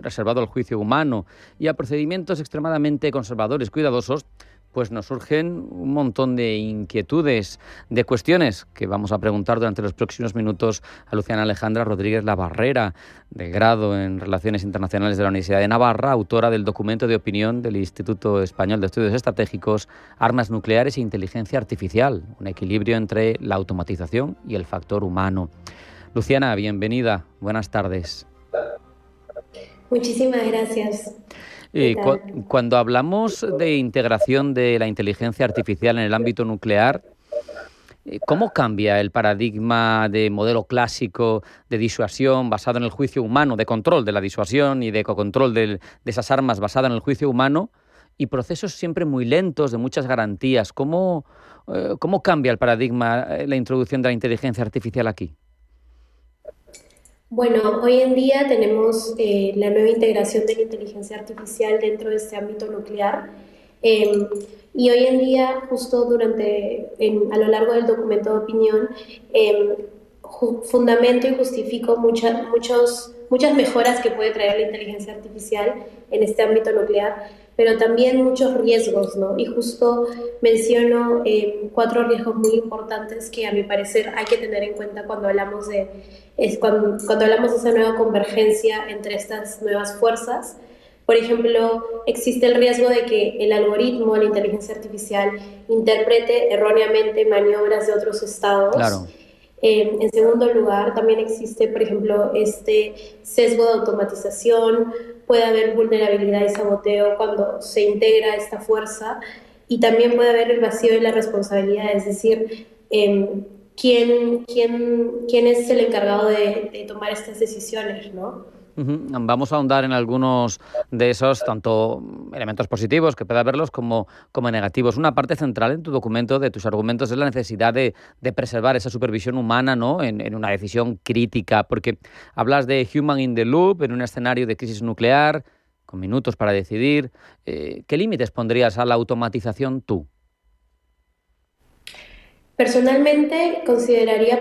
reservado al juicio humano y a procedimientos extremadamente conservadores, cuidadosos, pues nos surgen un montón de inquietudes, de cuestiones que vamos a preguntar durante los próximos minutos a Luciana Alejandra Rodríguez Labarrera, de grado en Relaciones Internacionales de la Universidad de Navarra, autora del documento de opinión del Instituto Español de Estudios Estratégicos, Armas Nucleares e Inteligencia Artificial, un equilibrio entre la automatización y el factor humano. Luciana, bienvenida, buenas tardes. Muchísimas gracias. Cuando hablamos de integración de la inteligencia artificial en el ámbito nuclear, ¿cómo cambia el paradigma de modelo clásico de disuasión basado en el juicio humano, de control de la disuasión y de control de esas armas basada en el juicio humano, y procesos siempre muy lentos, de muchas garantías? ¿Cómo cambia el paradigma, la introducción de la inteligencia artificial aquí? Bueno, hoy en día tenemos la nueva integración de la inteligencia artificial dentro de este ámbito nuclear y hoy en día, justo a lo largo del documento de opinión, fundamento y justifico muchas mejoras que puede traer la inteligencia artificial en este ámbito nuclear, pero también muchos riesgos, ¿no? Y justo menciono 4 riesgos muy importantes que a mi parecer hay que tener en cuenta cuando hablamos de esa nueva convergencia entre estas nuevas fuerzas. Por ejemplo, existe el riesgo de que el algoritmo, la inteligencia artificial, interprete erróneamente maniobras de otros estados. Claro. En segundo lugar, también existe, por ejemplo, este sesgo de automatización. Puede haber vulnerabilidad y saboteo cuando se integra esta fuerza, y también puede haber el vacío de la responsabilidad, es decir, ¿quién es el encargado de tomar estas decisiones, ¿no? Vamos a ahondar en algunos de esos, tanto elementos positivos que pueda haberlos como negativos. Una parte central en tu documento, de tus argumentos, es la necesidad de preservar esa supervisión humana, ¿no?, en una decisión crítica, porque hablas de human in the loop en un escenario de crisis nuclear, con minutos para decidir. ¿Qué límites pondrías a la automatización tú? Personalmente consideraría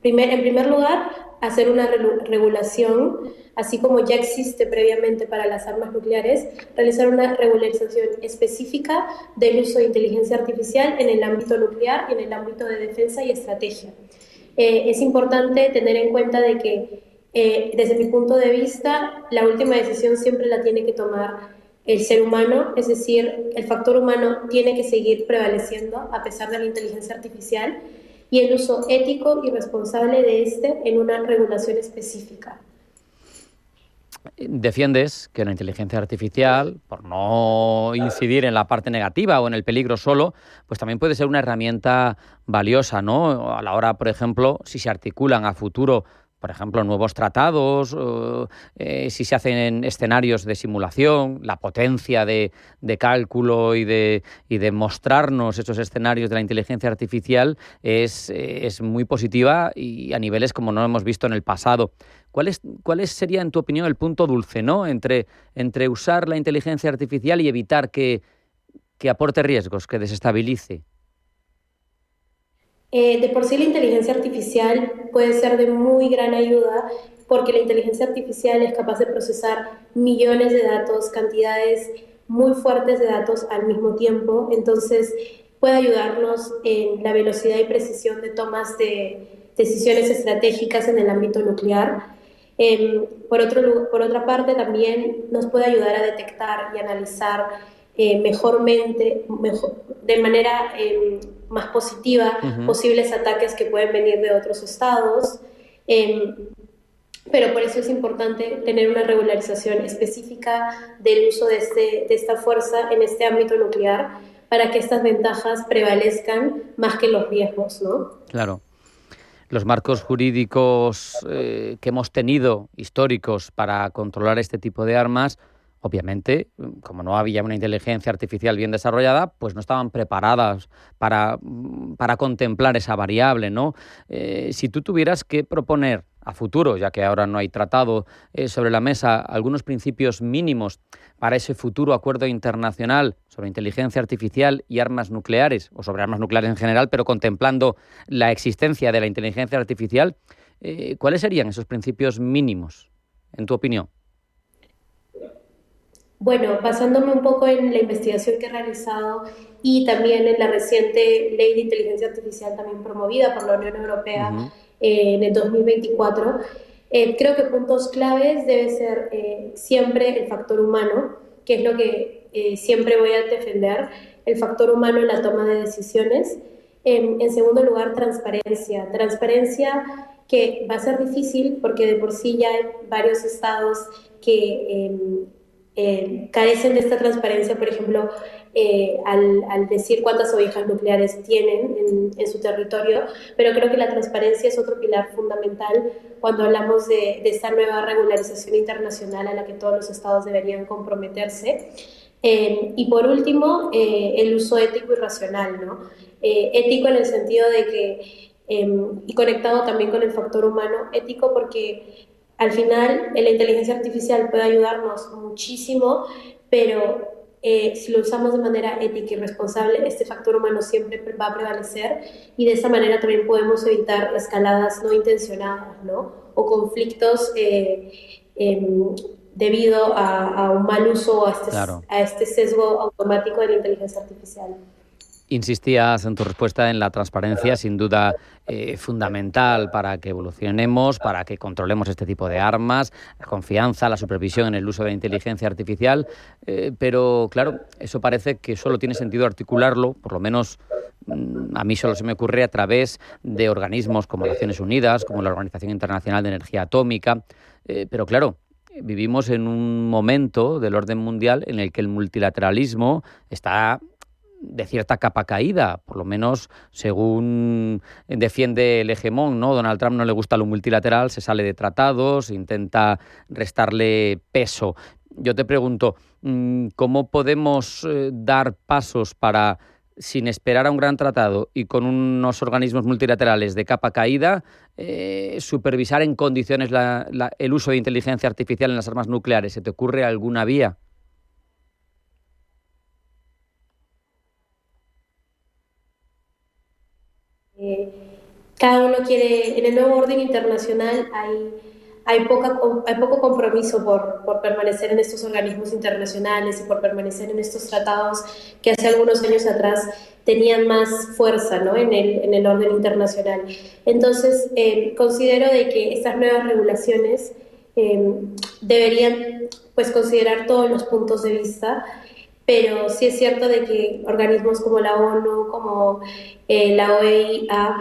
en primer lugar, hacer una regulación, así como ya existe previamente para las armas nucleares, realizar una regularización específica del uso de inteligencia artificial en el ámbito nuclear y en el ámbito de defensa y estrategia. Es importante tener en cuenta de que, desde mi punto de vista, la última decisión siempre la tiene que tomar el ser humano, es decir, el factor humano tiene que seguir prevaleciendo a pesar de la inteligencia artificial, y el uso ético y responsable de este en una regulación específica. Defiendes que la inteligencia artificial, por no incidir en la parte negativa o en el peligro solo, pues también puede ser una herramienta valiosa, ¿no?, a la hora, por ejemplo, si se articulan a futuro, por ejemplo, nuevos tratados, si se hacen escenarios de simulación, la potencia de cálculo y de mostrarnos esos escenarios de la inteligencia artificial es muy positiva y a niveles como no hemos visto en el pasado. ¿Cuál sería, en tu opinión, el punto dulce, ¿no?, entre usar la inteligencia artificial y evitar que aporte riesgos, que desestabilice? De por sí la inteligencia artificial puede ser de muy gran ayuda porque la inteligencia artificial es capaz de procesar millones de datos, cantidades muy fuertes de datos al mismo tiempo, entonces puede ayudarnos en la velocidad y precisión de tomas de decisiones estratégicas en el ámbito nuclear. Por otra parte, también nos puede ayudar a detectar y analizar de manera más positiva posibles ataques que pueden venir de otros estados, pero por eso es importante tener una regularización específica del uso de esta fuerza en este ámbito nuclear para que estas ventajas prevalezcan más que los riesgos, ¿no? Claro. Los marcos jurídicos que hemos tenido, históricos, para controlar este tipo de armas, obviamente, como no había una inteligencia artificial bien desarrollada, pues no estaban preparadas para contemplar esa variable, ¿no? Si tú tuvieras que proponer a futuro, ya que ahora no hay tratado sobre la mesa, algunos principios mínimos para ese futuro acuerdo internacional sobre inteligencia artificial y armas nucleares, o sobre armas nucleares en general, pero contemplando la existencia de la inteligencia artificial, ¿cuáles serían esos principios mínimos, en tu opinión? Bueno, basándome un poco en la investigación que he realizado y también en la reciente ley de inteligencia artificial también promovida por la Unión Europea en el 2024, creo que puntos claves debe ser siempre el factor humano, que es lo que siempre voy a defender, el factor humano en la toma de decisiones. En segundo lugar, transparencia que va a ser difícil porque de por sí ya hay varios estados que carecen de esta transparencia, por ejemplo, al decir cuántas ovejas nucleares tienen en su territorio, pero creo que la transparencia es otro pilar fundamental cuando hablamos de esta nueva regularización internacional a la que todos los estados deberían comprometerse. Y por último, el uso ético y racional, ¿no? Ético en el sentido de que, y conectado también con el factor humano, ético porque al final, la inteligencia artificial puede ayudarnos muchísimo, pero si lo usamos de manera ética y responsable, este factor humano siempre va a prevalecer y de esa manera también podemos evitar escaladas no intencionadas, ¿no? O conflictos debido a un mal uso o a este sesgo automático de la inteligencia artificial. Insistías en tu respuesta en la transparencia, sin duda fundamental para que evolucionemos, para que controlemos este tipo de armas, la confianza, la supervisión en el uso de la inteligencia artificial, pero claro, eso parece que solo tiene sentido articularlo, por lo menos a mí solo se me ocurre a través de organismos como Naciones Unidas, como la Organización Internacional de Energía Atómica, pero claro, vivimos en un momento del orden mundial en el que el multilateralismo está de cierta capa caída, por lo menos según defiende el hegemón, ¿no? Donald Trump no le gusta lo multilateral, se sale de tratados, intenta restarle peso. Yo te pregunto, ¿cómo podemos dar pasos para, sin esperar a un gran tratado y con unos organismos multilaterales de capa caída, supervisar en condiciones el uso de inteligencia artificial en las armas nucleares? ¿Se te ocurre alguna vía? Cada uno quiere, en el nuevo orden internacional hay poco compromiso por permanecer en estos organismos internacionales y por permanecer en estos tratados que hace algunos años atrás tenían más fuerza, ¿no? en el orden internacional. Entonces, considero de que estas nuevas regulaciones deberían pues, considerar todos los puntos de vista, pero sí es cierto de que organismos como la ONU, como la OEA,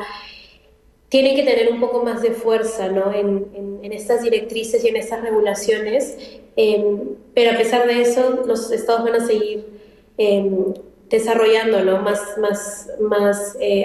tienen que tener un poco más de fuerza, ¿no? en estas directrices y en estas regulaciones, pero a pesar de eso, los estados van a seguir desarrollando, ¿no? más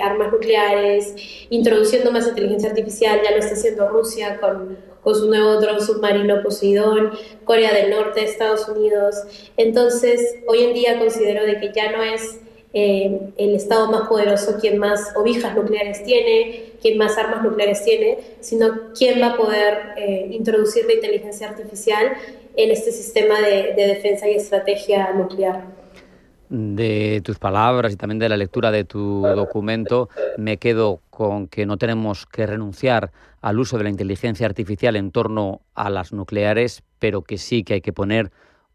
armas nucleares, introduciendo más inteligencia artificial. Ya lo está haciendo Rusia con su nuevo dron submarino Poseidón, Corea del Norte, Estados Unidos. Entonces, hoy en día considero de que ya no es el Estado más poderoso quien más ovijas nucleares tiene, quien más armas nucleares tiene, sino quién va a poder introducir la inteligencia artificial en este sistema de defensa y estrategia nuclear. De tus palabras y también de la lectura de tu documento, me quedo con que no tenemos que renunciar al uso de la inteligencia artificial en torno a las nucleares, pero que sí que hay que poner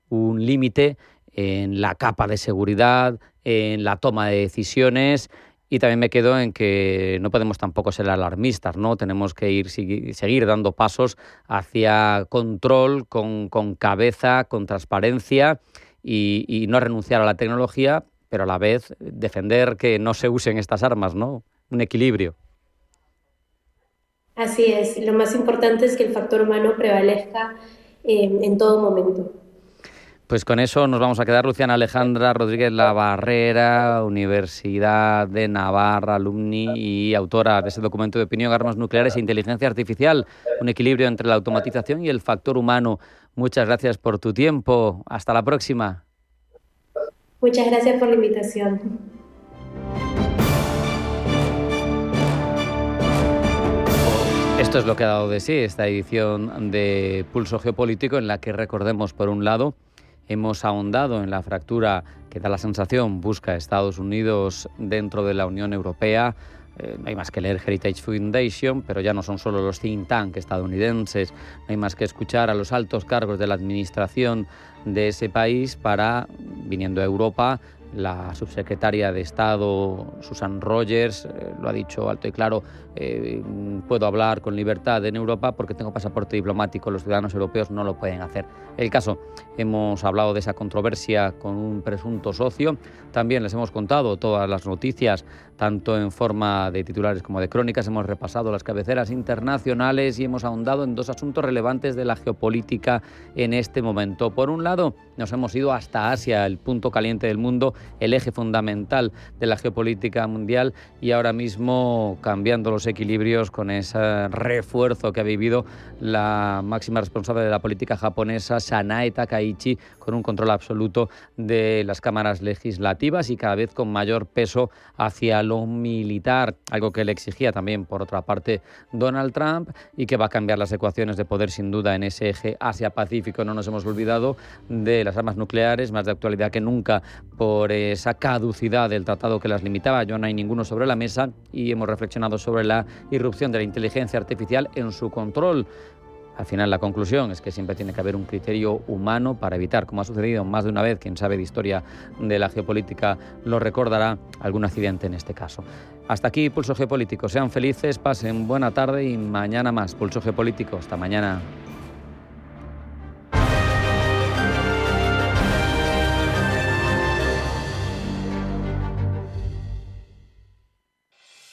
un límite en la capa de seguridad, en la toma de decisiones, y también me quedo en que no podemos tampoco ser alarmistas, ¿no? Tenemos que seguir dando pasos hacia control con cabeza, con transparencia y no renunciar a la tecnología, pero a la vez defender que no se usen estas armas, ¿no? Un equilibrio. Así es, lo más importante es que el factor humano prevalezca en todo momento. Pues con eso nos vamos a quedar. Luciana Alejandra Rodríguez Labarrera, Universidad de Navarra, alumni y autora de ese documento de opinión, Armas nucleares e inteligencia artificial, un equilibrio entre la automatización y el factor humano. Muchas gracias por tu tiempo. Hasta la próxima. Muchas gracias por la invitación. Esto es lo que ha dado de sí esta edición de Pulso Geopolítico, en la que, recordemos, por un lado, hemos ahondado en la fractura que da la sensación busca Estados Unidos dentro de la Unión Europea. No hay más que leer Heritage Foundation, pero ya no son solo los think tank estadounidenses, no hay más que escuchar a los altos cargos de la administración de ese país para, viniendo a Europa, la subsecretaria de Estado, Susan Rogers, lo ha dicho alto y claro, puedo hablar con libertad en Europa porque tengo pasaporte diplomático, los ciudadanos europeos no lo pueden hacer. El caso, hemos hablado de esa controversia con un presunto socio, también les hemos contado todas las noticias, tanto en forma de titulares como de crónicas, hemos repasado las cabeceras internacionales y hemos ahondado en dos asuntos relevantes de la geopolítica en este momento. Por un lado, nos hemos ido hasta Asia, el punto caliente del mundo, el eje fundamental de la geopolítica mundial, y ahora mismo cambiando los equilibrios con ese refuerzo que ha vivido la máxima responsable de la política japonesa, Sanae Takaichi, con un control absoluto de las cámaras legislativas y cada vez con mayor peso hacia lo militar, algo que le exigía también, por otra parte, Donald Trump, y que va a cambiar las ecuaciones de poder sin duda en ese eje Asia-Pacífico. No nos hemos olvidado de las armas nucleares, más de actualidad que nunca por esa caducidad del tratado que las limitaba. Ya no hay ninguno sobre la mesa y hemos reflexionado sobre la irrupción de la inteligencia artificial en su control. Al final, la conclusión es que siempre tiene que haber un criterio humano para evitar, como ha sucedido más de una vez, quien sabe de historia de la geopolítica lo recordará, algún accidente en este caso. Hasta aquí Pulso Geopolítico. Sean felices, pasen buena tarde y mañana más Pulso Geopolítico. Hasta mañana.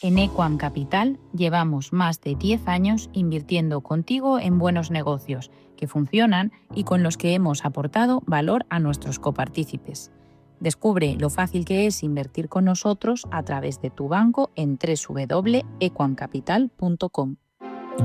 En Equam Capital llevamos más de 10 años invirtiendo contigo en buenos negocios que funcionan y con los que hemos aportado valor a nuestros copartícipes. Descubre lo fácil que es invertir con nosotros a través de tu banco en www.equamcapital.com.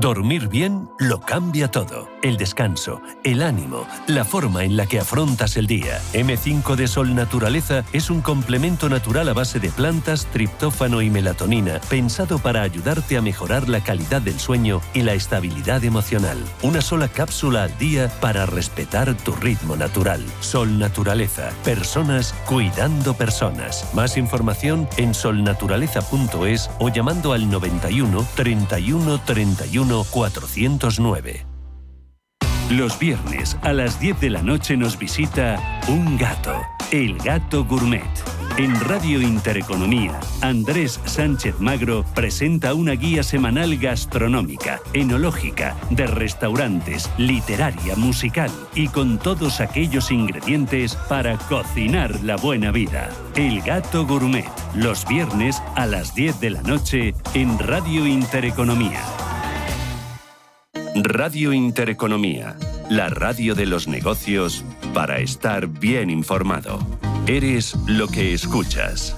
Dormir bien lo cambia todo. El descanso, el ánimo, la forma en la que afrontas el día. M5 de Sol Naturaleza es un complemento natural a base de plantas, triptófano y melatonina, pensado para ayudarte a mejorar la calidad del sueño y la estabilidad emocional. Una sola cápsula al día para respetar tu ritmo natural. Sol Naturaleza. Personas cuidando personas. Más información en solnaturaleza.es o llamando al 91 31 31 409. Los viernes a las 10 de la noche nos visita un gato, el Gato Gourmet. En Radio Intereconomía, Andrés Sánchez Magro presenta una guía semanal gastronómica, enológica, de restaurantes, literaria, musical y con todos aquellos ingredientes para cocinar la buena vida. El Gato Gourmet, los viernes a las 10 de la noche en Radio Intereconomía. Radio Intereconomía, la radio de los negocios para estar bien informado. Eres lo que escuchas.